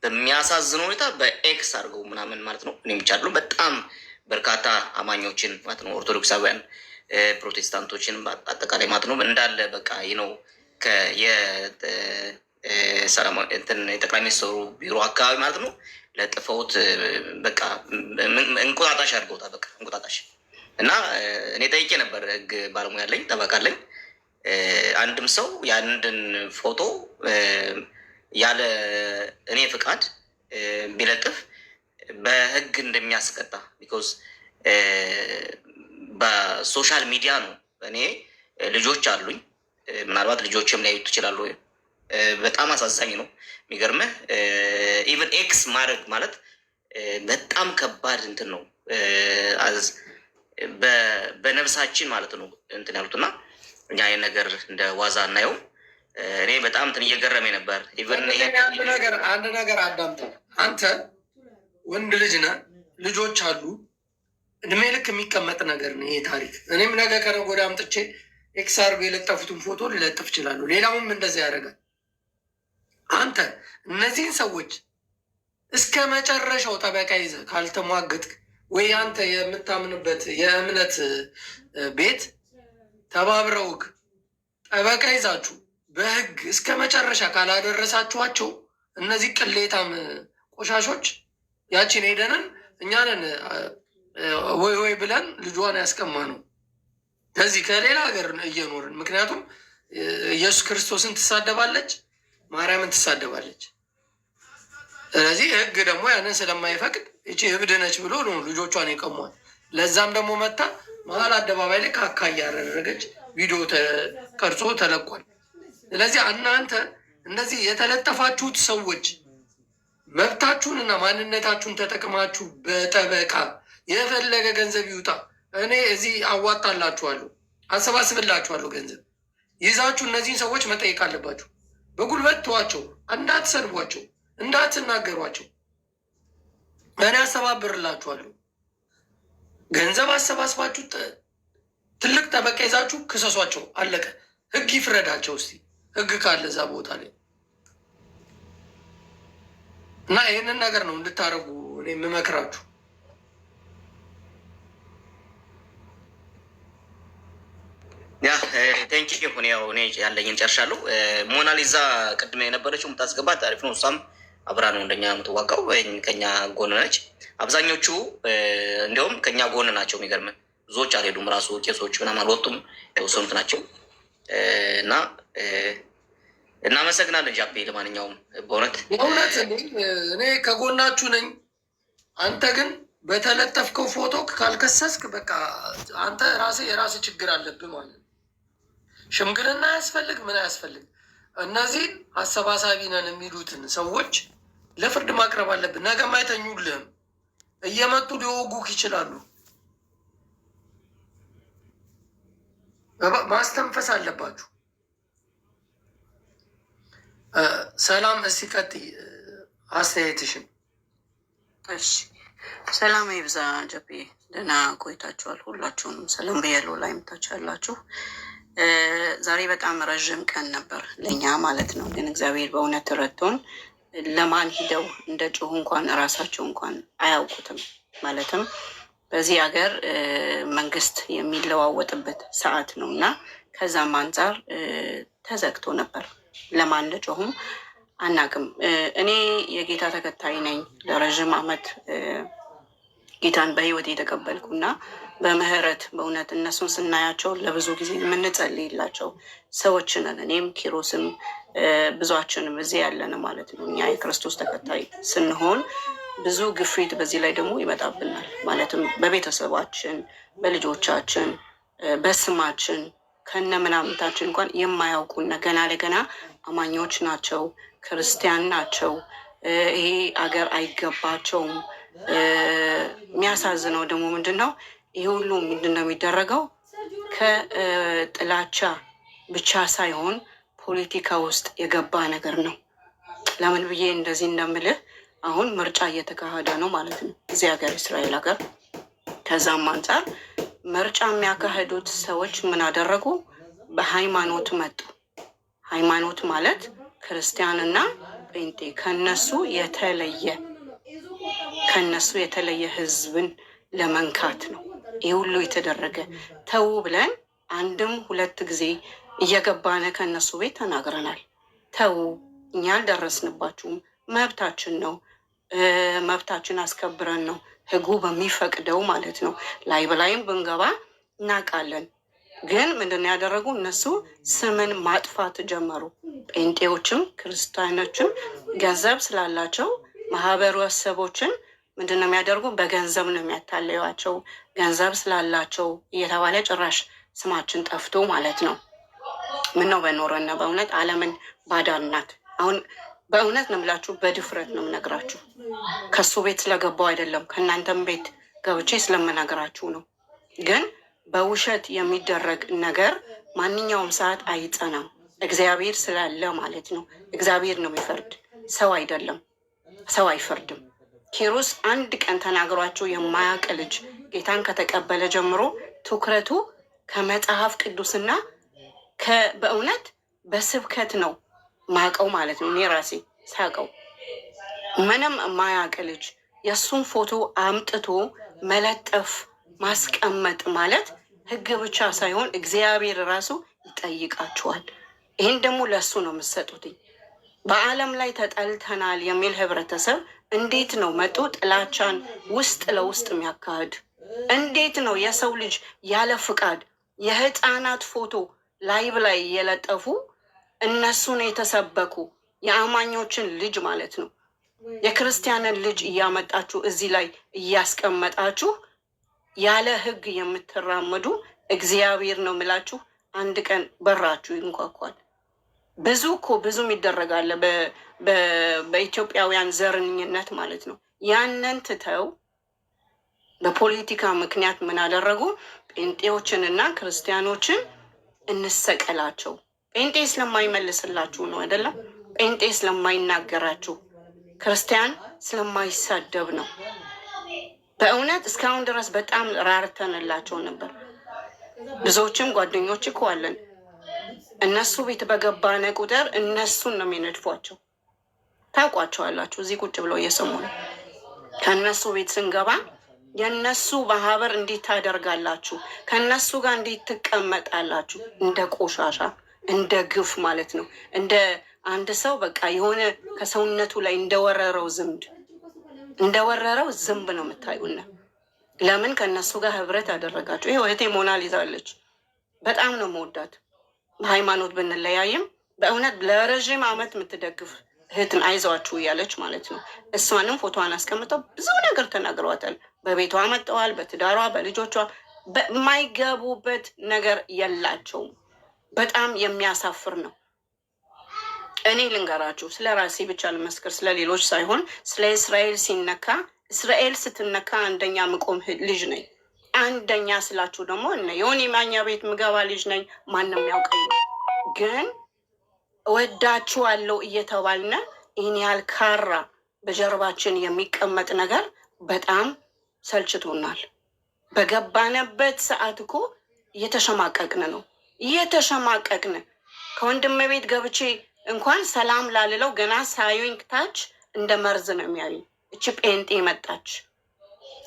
በሚያሳዝን ሁኔታ በኤክስ አድርገው ምናምን ማለት ነው። እኔ ብቻ አይደሉም በጣም በርካታ አማኞችን ማለት ነው ኦርቶዶክሳውያን ፕሮቴስታንቶችን አጠቃላይ ማለት ነው እንዳለ በቃ ነው የጠቅላይ ሚኒስትሩ ቢሮ አካባቢ ማለት ነው ለጥፈውት በቃ እንቁጣጣሽ አድርገውታል። በቃ እንቁጣጣሽ እና እኔ ጠይቄ ነበር ህግ ባለሙያ አለኝ ጠበቃ አለኝ። አንድም ሰው የአንድን ፎቶ ያለ እኔ ፍቃድ ቢለጥፍ በህግ እንደሚያስቀጣ ቢኮዝ በሶሻል ሚዲያ ነው። እኔ ልጆች አሉኝ ምናልባት ልጆችም ሊያዩት ይችላሉ። በጣም አሳዛኝ ነው። የሚገርምህ ኢቨን ኤክስ ማድረግ ማለት በጣም ከባድ እንትን ነው። በነብሳችን ማለት ነው እንትን ያሉት እና እኛ ይህን ነገር እንደ ዋዛ እናየው። እኔ በጣም እንትን እየገረመኝ ነበር። አንድ ነገር አዳምጠ አንተ ወንድ ልጅ ነህ፣ ልጆች አሉ። እድሜ ልክ የሚቀመጥ ነገር ነው ይሄ ታሪክ። እኔም ነገ ከነገ ወዲያ አምጥቼ ኤክስ አድርጎ የለጠፉትን ፎቶ ሊለጥፍ ይችላሉ። ሌላውም እንደዚያ ያደርጋል። አንተ እነዚህን ሰዎች እስከ መጨረሻው ጠበቃ ይዘህ ካልተሟገጥክ ወይ አንተ የምታምንበት የእምነት ቤት ተባብረውክ ጠበቃ ይዛችሁ በህግ እስከ መጨረሻ ካላደረሳችኋቸው እነዚህ ቅሌታም ቆሻሾች ያችን ሄደንን እኛንን ወይ ብለን ልጇን ያስቀማ ነው ከዚህ ከሌላ ሀገር እየኖርን። ምክንያቱም ኢየሱስ ክርስቶስን ትሳደባለች፣ ማርያምን ትሳደባለች። ስለዚህ ህግ ደግሞ ያንን ስለማይፈቅድ እቺ እብድ ነች ብሎ ነው ልጆቿን የቀሟል። ለዛም ደግሞ መታ መሀል አደባባይ ላይ ካካ እያደረገች ቪዲዮ ተቀርጾ ተለቋል። ስለዚህ እናንተ እንደዚህ የተለጠፋችሁት ሰዎች መብታችሁንና ማንነታችሁን ተጠቅማችሁ በጠበቃ የፈለገ ገንዘብ ይውጣ፣ እኔ እዚህ አዋጣላችኋለሁ፣ አሰባስብላችኋለሁ ገንዘብ ይዛችሁ እነዚህን ሰዎች መጠየቅ አለባችሁ። በጉልበት ተዋቸው፣ እንዳትሰድቧቸው፣ እንዳትናገሯቸው። እኔ አስተባብርላችኋለሁ። ገንዘብ አሰባስባችሁ ትልቅ ጠበቃ ይዛችሁ ክሰሷቸው። አለቀ። ህግ ይፍረዳቸው። እስቲ ህግ ካለ እዛ ቦታ ላይ እና ይህንን ነገር ነው እንድታደርጉ እኔ የምመክራችሁ። ያ ቴንኪ ሆን ያው እኔ ያለኝን ጨርሻለሁ። ሞናሊዛ ቅድመ የነበረችው የምታስገባት አሪፍ ነው። እሷም አብራ ነው እንደኛ የምትዋጋው፣ ከኛ ጎን ነች። አብዛኞቹ እንዲያውም ከኛ ጎን ናቸው። የሚገርም ብዙዎች አልሄዱም። ራሱ ቄሶች ምናምን አልወጡም፣ የተወሰኑት ናቸው። እና እናመሰግናለን ጃፔ። ለማንኛውም በእውነት እኔ ከጎናችሁ ነኝ። አንተ ግን በተለጠፍከው ፎቶ ካልከሰስክ በቃ አንተ ራስህ የራስህ ችግር አለብህ ማለት ነው። ሽምግልና አያስፈልግ ምን አያስፈልግ። እነዚህ አሰባሳቢ ነን የሚሉትን ሰዎች ለፍርድ ማቅረብ አለብን። ነገም አይተኙልህም፣ እየመጡ ሊወጉክ ይችላሉ። ማስተንፈስ አለባችሁ። ሰላም፣ እስቲ ቀጥይ አስተያየትሽን። እሺ፣ ሰላም ይብዛ ጀቤ። ደህና ቆይታችኋል? ሁላችሁንም ሰላም ብያለሁ። ላይ ምታችሁ ያላችሁ ዛሬ በጣም ረዥም ቀን ነበር ለእኛ ማለት ነው። ግን እግዚአብሔር በእውነት ረድቶን ለማን ሂደው እንደ ጮሁ እንኳን እራሳቸው እንኳን አያውቁትም። ማለትም በዚህ ሀገር መንግስት የሚለዋወጥበት ሰዓት ነው እና ከዛም አንጻር ተዘግቶ ነበር። ለማን እንደጮሁም አናቅም። እኔ የጌታ ተከታይ ነኝ። ለረዥም ዓመት ጌታን በህይወት የተቀበልኩና በምህረት በእውነት እነሱን ስናያቸው ለብዙ ጊዜ የምንጸልይላቸው ሰዎች ነን። እኔም ኪሮስም ብዙችንም እዚህ ያለን ማለት ነው። እኛ የክርስቶስ ተከታይ ስንሆን ብዙ ግፊት በዚህ ላይ ደግሞ ይመጣብናል። ማለትም በቤተሰባችን፣ በልጆቻችን፣ በስማችን ከነ ምናምንታችን እንኳን የማያውቁን ገና ለገና አማኞች ናቸው፣ ክርስቲያን ናቸው፣ ይሄ አገር አይገባቸውም። የሚያሳዝነው ደግሞ ምንድን ነው? ይህ ሁሉ ምንድን ነው የሚደረገው? ከጥላቻ ብቻ ሳይሆን ፖለቲካ ውስጥ የገባ ነገር ነው። ለምን ብዬ እንደዚህ እንደምልህ አሁን ምርጫ እየተካሄደ ነው ማለት ነው እዚህ ሀገር፣ እስራኤል ሀገር። ከዛም አንጻር ምርጫ የሚያካሄዱት ሰዎች ምን አደረጉ? በሃይማኖት መጡ። ሃይማኖት ማለት ክርስቲያንና ጴንጤ ከነሱ የተለየ ህዝብን ለመንካት ነው ይህ ሁሉ የተደረገ። ተው ብለን አንድም ሁለት ጊዜ እየገባነ ከነሱ ቤት ተናግረናል። ተው እኛ አልደረስንባችሁም፣ መብታችን ነው፣ መብታችን አስከብረን ነው ህጉ በሚፈቅደው ማለት ነው። ላይ በላይም ብንገባ እናውቃለን። ግን ምንድን ነው ያደረጉ? እነሱ ስምን ማጥፋት ጀመሩ። ጴንጤዎችም ክርስቲያኖችም ገንዘብ ስላላቸው ማህበረሰቦችን ምንድን ነው የሚያደርጉ? በገንዘብ ነው የሚያታለዩዋቸው። ገንዘብ ስላላቸው እየተባለ ጭራሽ ስማችን ጠፍቶ ማለት ነው። ምን ነው በኖረና በእውነት ዓለምን ባዳናት። አሁን በእውነት ነው የምላችሁ፣ በድፍረት ነው የምነግራችሁ። ከሱ ቤት ስለገባው አይደለም፣ ከእናንተም ቤት ገብቼ ስለምነግራችሁ ነው። ግን በውሸት የሚደረግ ነገር ማንኛውም ሰዓት አይጸናም። እግዚአብሔር ስላለ ማለት ነው። እግዚአብሔር ነው የሚፈርድ፣ ሰው አይደለም። ሰው አይፈርድም። ኪሮስ አንድ ቀን ተናግሯቸው የማያውቅ ልጅ ጌታን ከተቀበለ ጀምሮ ትኩረቱ ከመጽሐፍ ቅዱስና በእውነት በስብከት ነው ማቀው ማለት ነው። እኔ ራሴ ሳቀው ምንም የማያውቅ ልጅ የእሱን ፎቶ አምጥቶ መለጠፍ ማስቀመጥ ማለት ህግ ብቻ ሳይሆን እግዚአብሔር ራሱ ይጠይቃችኋል። ይህን ደግሞ ለእሱ ነው የምትሰጡትኝ። በዓለም ላይ ተጠልተናል የሚል ህብረተሰብ እንዴት ነው መጡ ጥላቻን ውስጥ ለውስጥ የሚያካሂድ? እንዴት ነው የሰው ልጅ ያለ ፍቃድ የህፃናት ፎቶ ላይቭ ላይ የለጠፉ እነሱን የተሰበኩ የአማኞችን ልጅ ማለት ነው የክርስቲያንን ልጅ እያመጣችሁ እዚህ ላይ እያስቀመጣችሁ ያለ ህግ የምትራመዱ እግዚአብሔር ነው የምላችሁ፣ አንድ ቀን በራችሁ ይንኳኳል። ብዙም ይደረጋል በኢትዮጵያውያን ዘረኝነት ማለት ነው። ያንን ትተው በፖለቲካ ምክንያት ምን አደረጉ? ጴንጤዎችንና ክርስቲያኖችን እንሰቀላቸው። ጴንጤ ስለማይመልስላችሁ ነው አይደለም? ጴንጤ ስለማይናገራችሁ፣ ክርስቲያን ስለማይሳደብ ነው። በእውነት እስካሁን ድረስ በጣም ራርተንላቸው ነበር። ብዙዎችም ጓደኞች እኮ አለን። እነሱ ቤት በገባነ ቁጥር እነሱን ነው የሚነድፏቸው። ታውቋቸዋላችሁ። እዚህ ቁጭ ብለው እየሰሙ ነው። ከእነሱ ቤት ስንገባ የእነሱ ማህበር እንዴት ታደርጋላችሁ? ከእነሱ ጋር እንዴት ትቀመጣላችሁ? እንደ ቆሻሻ እንደ ግፍ ማለት ነው። እንደ አንድ ሰው በቃ የሆነ ከሰውነቱ ላይ እንደወረረው ዝንብ ነው የምታዩና። ለምን ከእነሱ ጋር ህብረት ያደረጋችሁ? ይሄ እህቴ ሞናሊዛ አለች። በጣም ነው መወዳት። በሃይማኖት ብንለያይም በእውነት ለረዥም ዓመት የምትደግፍ እህትን አይዟችሁ እያለች ማለት ነው። እሷንም ፎቶዋን አስቀምጠው ብዙ ነገር ተናግረዋታል። በቤቷ መጠዋል፣ በትዳሯ፣ በልጆቿ የማይገቡበት ነገር የላቸውም። በጣም የሚያሳፍር ነው። እኔ ልንገራችሁ፣ ስለ ራሴ ብቻ ልመስክር፣ ስለ ሌሎች ሳይሆን ስለ እስራኤል ሲነካ፣ እስራኤል ስትነካ አንደኛ ምቆም ልጅ ነኝ። አንደኛ ስላችሁ ደግሞ የሆነ ማኛ ቤት ምገባ ልጅ ነኝ። ማንም ያውቀኝ ነው። ግን እወዳችኋለሁ እየተባልነ ይህን ያህል ካራ በጀርባችን የሚቀመጥ ነገር በጣም ሰልችቶናል። በገባነበት ሰዓት እኮ እየተሸማቀቅን ነው። ከወንድም ቤት ገብቼ እንኳን ሰላም ላልለው ገና ሳዩኝ ታች እንደ መርዝ ነው የሚያዩኝ። እቺ ጴንጤ መጣች።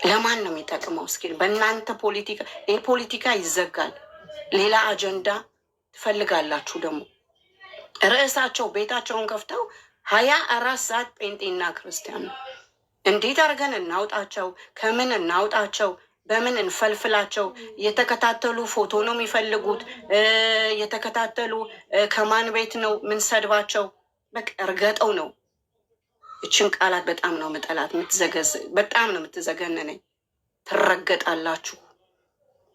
ለማን ነው የሚጠቅመው? እስኪ በእናንተ ፖለቲካ፣ ይህ ፖለቲካ ይዘጋል። ሌላ አጀንዳ ትፈልጋላችሁ። ደግሞ ርዕሳቸው ቤታቸውን ከፍተው 24 ሰዓት ጴንጤና ክርስቲያን ነው። እንዴት አድርገን እናውጣቸው? ከምን እናውጣቸው? በምን እንፈልፍላቸው? የተከታተሉ ፎቶ ነው የሚፈልጉት። የተከታተሉ ከማን ቤት ነው ምንሰድባቸው? በቃ እርገጠው ነው። እችን ቃላት በጣም ነው ምጠላት። በጣም ነው የምትዘገንነኝ። ትረገጣላችሁ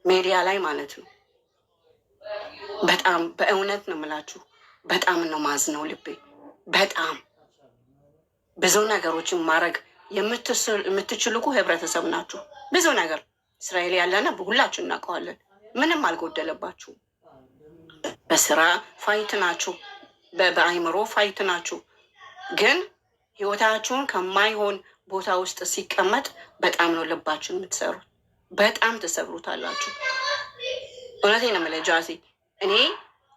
ሜዲያ ላይ ማለት ነው። በጣም በእውነት ነው የምላችሁ። በጣም ነው ማዝነው ልቤ። በጣም ብዙ ነገሮችን ማድረግ የምትችሉ እኮ ህብረተሰብ ናችሁ። ብዙ ነገር እስራኤል ያለነ ሁላችሁ እናውቀዋለን። ምንም አልጎደለባችሁም። በስራ ፋይት ናችሁ፣ በአይምሮ ፋይት ናችሁ። ግን ህይወታችሁን ከማይሆን ቦታ ውስጥ ሲቀመጥ በጣም ነው ልባችሁን የምትሰሩት። በጣም ትሰብሩታላችሁ። እውነቴን ነው የምልህ ጃሲ። እኔ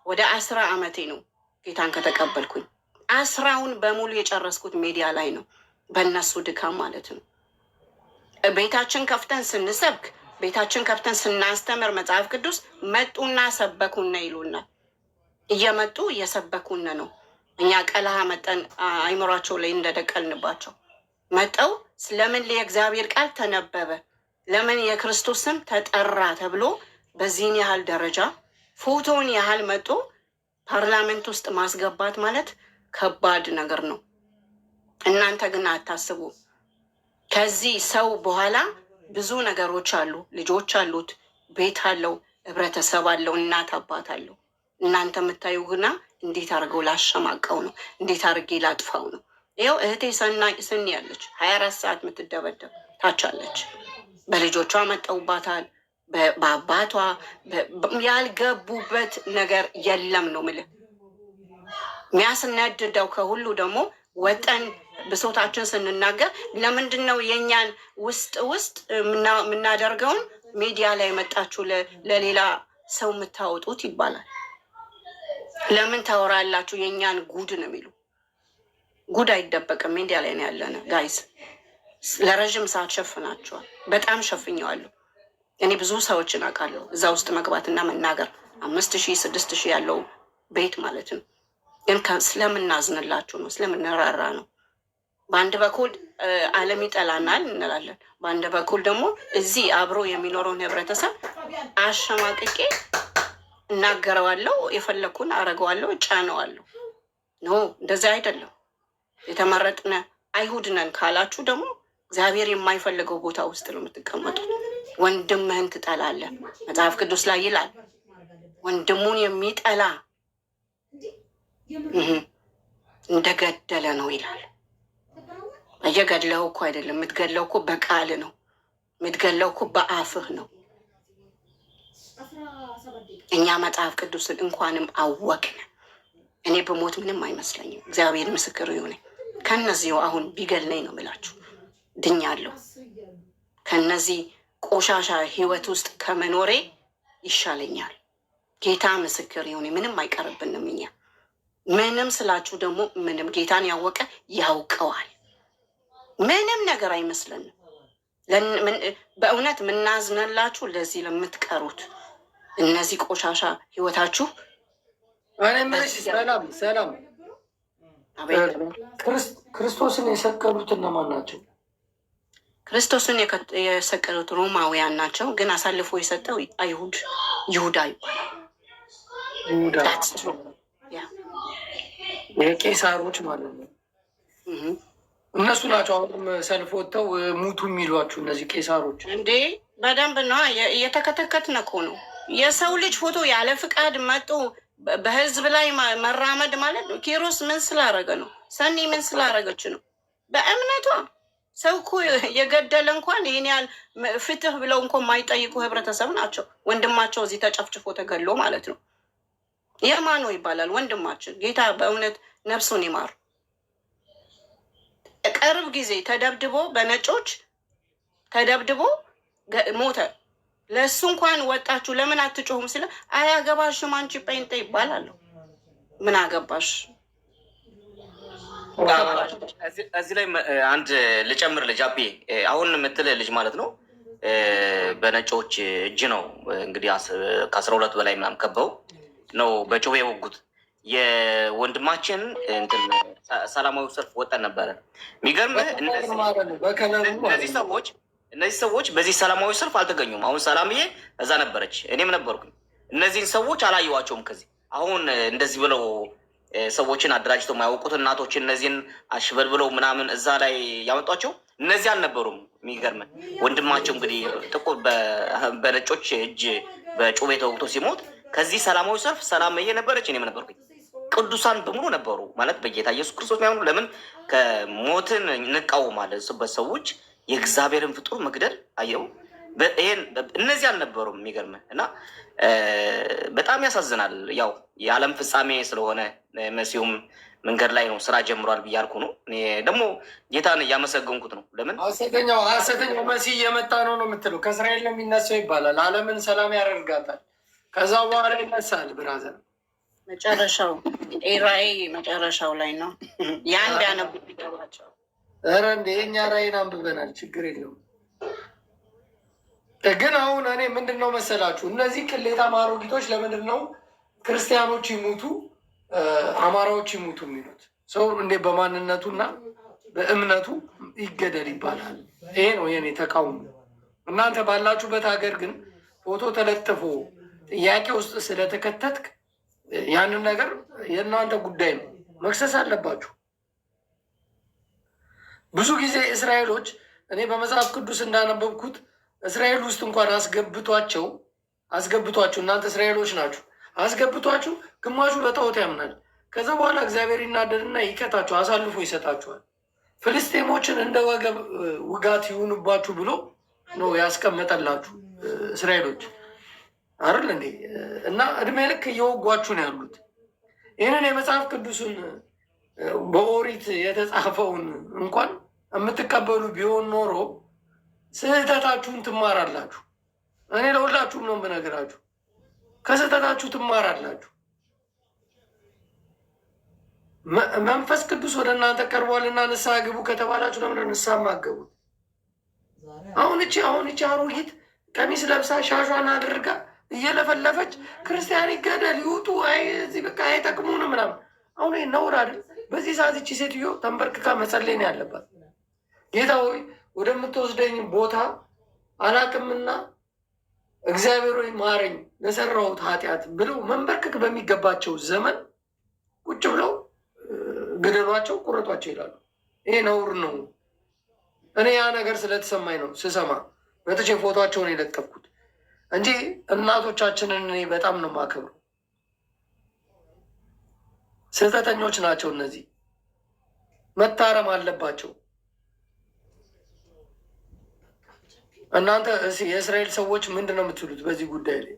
ወደ 10 ዓመቴ ነው ጌታን ከተቀበልኩኝ። 10ውን በሙሉ የጨረስኩት ሚዲያ ላይ ነው፣ በእነሱ ድካም ማለት ነው። ቤታችን ከፍተን ስንሰብክ፣ ቤታችን ከፍተን ስናስተምር መጽሐፍ ቅዱስ መጡና ሰበኩነ ይሉናል። እየመጡ እየሰበኩነ ነው። እኛ ቀለሃ መጠን አይምሯቸው ላይ እንደደቀልንባቸው መጠው ስለምን የእግዚአብሔር ቃል ተነበበ፣ ለምን የክርስቶስ ስም ተጠራ ተብሎ በዚህን ያህል ደረጃ ፎቶውን ያህል መጦ ፓርላሜንት ውስጥ ማስገባት ማለት ከባድ ነገር ነው። እናንተ ግን አታስቡ። ከዚህ ሰው በኋላ ብዙ ነገሮች አሉ። ልጆች አሉት፣ ቤት አለው፣ ህብረተሰብ አለው፣ እናት አባት አለው። እናንተ የምታዩ ግና እንዴት አድርገው ላሸማቀው ነው፣ እንዴት አድርጌ ላጥፋው ነው። ይኸው እህቴ ስኒ ያለች 24 ሰዓት የምትደበደብ ታቻለች። በልጆቿ መጠውባታል፣ በአባቷ ያልገቡበት ነገር የለም ነው ምልህ። የሚያስነድደው ከሁሉ ደግሞ ወጠን ብሶታችን ስንናገር ለምንድን ነው የእኛን ውስጥ የምናደርገውን ሚዲያ ላይ መጣችሁ ለሌላ ሰው የምታወጡት ይባላል። ለምን ታወራላችሁ? የእኛን ጉድ ነው የሚሉ። ጉድ አይደበቅም፣ ሚዲያ ላይ ነው ያለነ ጋይስ። ለረዥም ሰዓት ሸፍናቸዋል። በጣም ሸፍኘዋለሁ። እኔ ብዙ ሰዎችን አውቃለሁ እዛ ውስጥ መግባትና መናገር 5000 6000 ያለው ቤት ማለት ነው። ግን ስለምናዝንላችሁ ነው፣ ስለምንራራ ነው። በአንድ በኩል ዓለም ይጠላናል እንላለን፣ በአንድ በኩል ደግሞ እዚህ አብሮ የሚኖረውን ህብረተሰብ አሸማቅቄ እናገረዋለሁ፣ የፈለግኩን አረገዋለሁ፣ እጫነዋለሁ። ኖ እንደዚያ አይደለም። የተመረጥነ አይሁድ ነን ካላችሁ ደግሞ እግዚአብሔር የማይፈልገው ቦታ ውስጥ ነው የምትቀመጡት። ወንድምህን ትጠላለህ። መጽሐፍ ቅዱስ ላይ ይላል ወንድሙን የሚጠላ እንደገደለ ነው ይላል። እየገድለው እኮ አይደለም የምትገድለው እኮ በቃል ነው። የምትገድለው እኮ በአፍህ ነው። እኛ መጽሐፍ ቅዱስን እንኳንም አወቅን። እኔ በሞት ምንም አይመስለኝም። እግዚአብሔር ምስክር ይሁን። ከነዚህ አሁን ቢገለኝ ነው የምላችሁ ድኛለሁ። ከነዚህ ቆሻሻ ህይወት ውስጥ ከመኖሬ ይሻለኛል። ጌታ ምስክር ይሁን። ምንም አይቀርብንም። እኛ ምንም ስላችሁ ደግሞ ምንም ጌታን ያወቀ ያውቀዋል። ምንም ነገር አይመስለንም። በእውነት ምናዝነላችሁ ለዚህ ለምትቀሩት እነዚህ ቆሻሻ ህይወታችሁ። ሰላም ክርስቶስን የሰቀሉት እነማን ናቸው? ክርስቶስን የሰቀሉት ሮማውያን ናቸው። ግን አሳልፎ የሰጠው ይሁዳ ይባላል። የቄሳሮች ማለት ነው። እነሱ ናቸው አሁንም ሰልፍ ወጥተው ሙቱ የሚሏችሁ እነዚህ ቄሳሮች። እንዴ በደንብ ነው እየተከተከትን እኮ ነው። የሰው ልጅ ፎቶ ያለ ፍቃድ መጡ በህዝብ ላይ መራመድ ማለት ነው። ኪሮስ ምን ስላረገ ነው? ሰኒ ምን ስላረገች ነው? በእምነቷ ሰው እኮ የገደለ እንኳን ይህን ያህል ፍትህ ብለው እንኳን የማይጠይቁ ህብረተሰብ ናቸው። ወንድማቸው እዚህ ተጨፍጭፎ ተገሎ ማለት ነው። የማኖ ይባላል ወንድማችን። ጌታ በእውነት ነፍሱን ይማር። ቅርብ ጊዜ ተደብድቦ በነጮች ተደብድቦ ሞተ። ለእሱ እንኳን ወጣችሁ ለምን አትጮሁም? ስለ አያገባሽም አንቺ ጴንጤ ይባላሉ። ምን አገባሽ? እዚህ ላይ አንድ ልጨምር ልጅ አቤ አሁን የምትል ልጅ ማለት ነው በነጮች እጅ ነው እንግዲህ ከ12 በላይ ምናምን ከበው ነው በጩቤ የወጉት። የወንድማችን እንትን ሰላማዊ ሰልፍ ወጠን ነበረ። የሚገርምህ እነዚህ ሰዎች በዚህ ሰላማዊ ሰልፍ አልተገኙም። አሁን ሰላምዬ እዛ ነበረች፣ እኔም ነበርኩኝ። እነዚህን ሰዎች አላየዋቸውም። ከዚህ አሁን እንደዚህ ብለው ሰዎችን አደራጅተው የማያውቁት እናቶች እነዚህን አሽበል ብለው ምናምን እዛ ላይ ያመጧቸው እነዚህ አልነበሩም። የሚገርም ወንድማቸው እንግዲህ ጥቁር በነጮች እጅ በጩቤ ተወግቶ ሲሞት ከዚህ ሰላማዊ ሰልፍ ሰላምዬ ነበረች፣ እኔም ነበርኩኝ። ቅዱሳን በሙሉ ነበሩ ማለት በጌታ ኢየሱስ ክርስቶስ የሚያምኑ ለምን ከሞትን እንቃወማለን? በሰዎች የእግዚአብሔርን ፍጡር መግደል አየው። ይሄን እነዚህ አልነበሩም። የሚገርም እና በጣም ያሳዝናል። ያው የዓለም ፍጻሜ ስለሆነ መሲሁም መንገድ ላይ ነው፣ ስራ ጀምሯል ብያልኩ ነው። ደግሞ ጌታን እያመሰገንኩት ነው። ለምን ሐሰተኛው መሲህ እየመጣ ነው የምትለው? ከእስራኤል ነው የሚነሳው ይባላል። ዓለምን ሰላም ያደርጋታል። ከዛ በኋላ ይነሳል። ብራዘር መጨረሻው ራእይ መጨረሻው ላይ ነው። የአንድ ያነቡ ይገባቸው። ኧረ እንደ የእኛ ራእይን አንብበናል፣ ችግር የለውም። ግን አሁን እኔ ምንድን ነው መሰላችሁ እነዚህ ቅሌታም አሮጊቶች ለምንድን ነው ክርስቲያኖች ይሙቱ አማራዎች ይሙቱ የሚሉት? ሰው እንዴ በማንነቱና በእምነቱ ይገደል ይባላል። ይሄ ነው የኔ ተቃውሞ። እናንተ ባላችሁበት ሀገር ግን ፎቶ ተለጥፎ ጥያቄ ውስጥ ስለተከተትክ ያንን ነገር የእናንተ ጉዳይ ነው፣ መክሰስ አለባችሁ። ብዙ ጊዜ እስራኤሎች እኔ በመጽሐፍ ቅዱስ እንዳነበብኩት እስራኤል ውስጥ እንኳን አስገብቷቸው እናንተ እስራኤሎች ናችሁ አስገብቷችሁ፣ ግማሹ በጣዖት ያምናል። ከዛ በኋላ እግዚአብሔር ይናደድና ይቀጣችሁ፣ አሳልፎ ይሰጣችኋል። ፍልስጤሞችን እንደ ወገብ ውጋት ይሁንባችሁ ብሎ ነው ያስቀመጠላችሁ እስራኤሎች አይደል እንዴ? እና እድሜ ልክ እየወጓችሁ ነው ያሉት። ይህንን የመጽሐፍ ቅዱስን በኦሪት የተጻፈውን እንኳን የምትቀበሉ ቢሆን ኖሮ ስህተታችሁን ትማራላችሁ። እኔ ለሁላችሁም ነው የምነግራችሁ፣ ከስህተታችሁ ትማራላችሁ። መንፈስ ቅዱስ ወደ እናንተ ቀርቧልና ንስሐ ግቡ ከተባላችሁ ለምን ንስሐ ማገቡት? አሁን እቺ አሮጊት ቀሚስ ለብሳ ሻሿን አድርጋ እየለፈለፈች ክርስቲያን ይገደል ይውጡ፣ እዚህ በቃ አይጠቅሙን ምናምን። አሁን ነውር አይደል? በዚህ ሰዓት እቺ ሴትዮ ተንበርክካ መጸለይ ነው ያለባት። ጌታ ሆይ ወደምትወስደኝ ቦታ አላቅምና እግዚአብሔር ሆይ ማረኝ ለሰራሁት ኃጢአት ብለው መንበርከክ በሚገባቸው ዘመን ቁጭ ብለው ግደሏቸው፣ ቁረጧቸው ይላሉ። ይሄ ነውር ነው። እኔ ያ ነገር ስለተሰማኝ ነው ስሰማ መጥቼ ፎቶቸውን የለጠፍኩት እንጂ እናቶቻችንን እኔ በጣም ነው የማከብረው። ስህተተኞች ናቸው እነዚህ፣ መታረም አለባቸው። እናንተ የእስራኤል ሰዎች ምንድን ነው የምትሉት በዚህ ጉዳይ ላይ?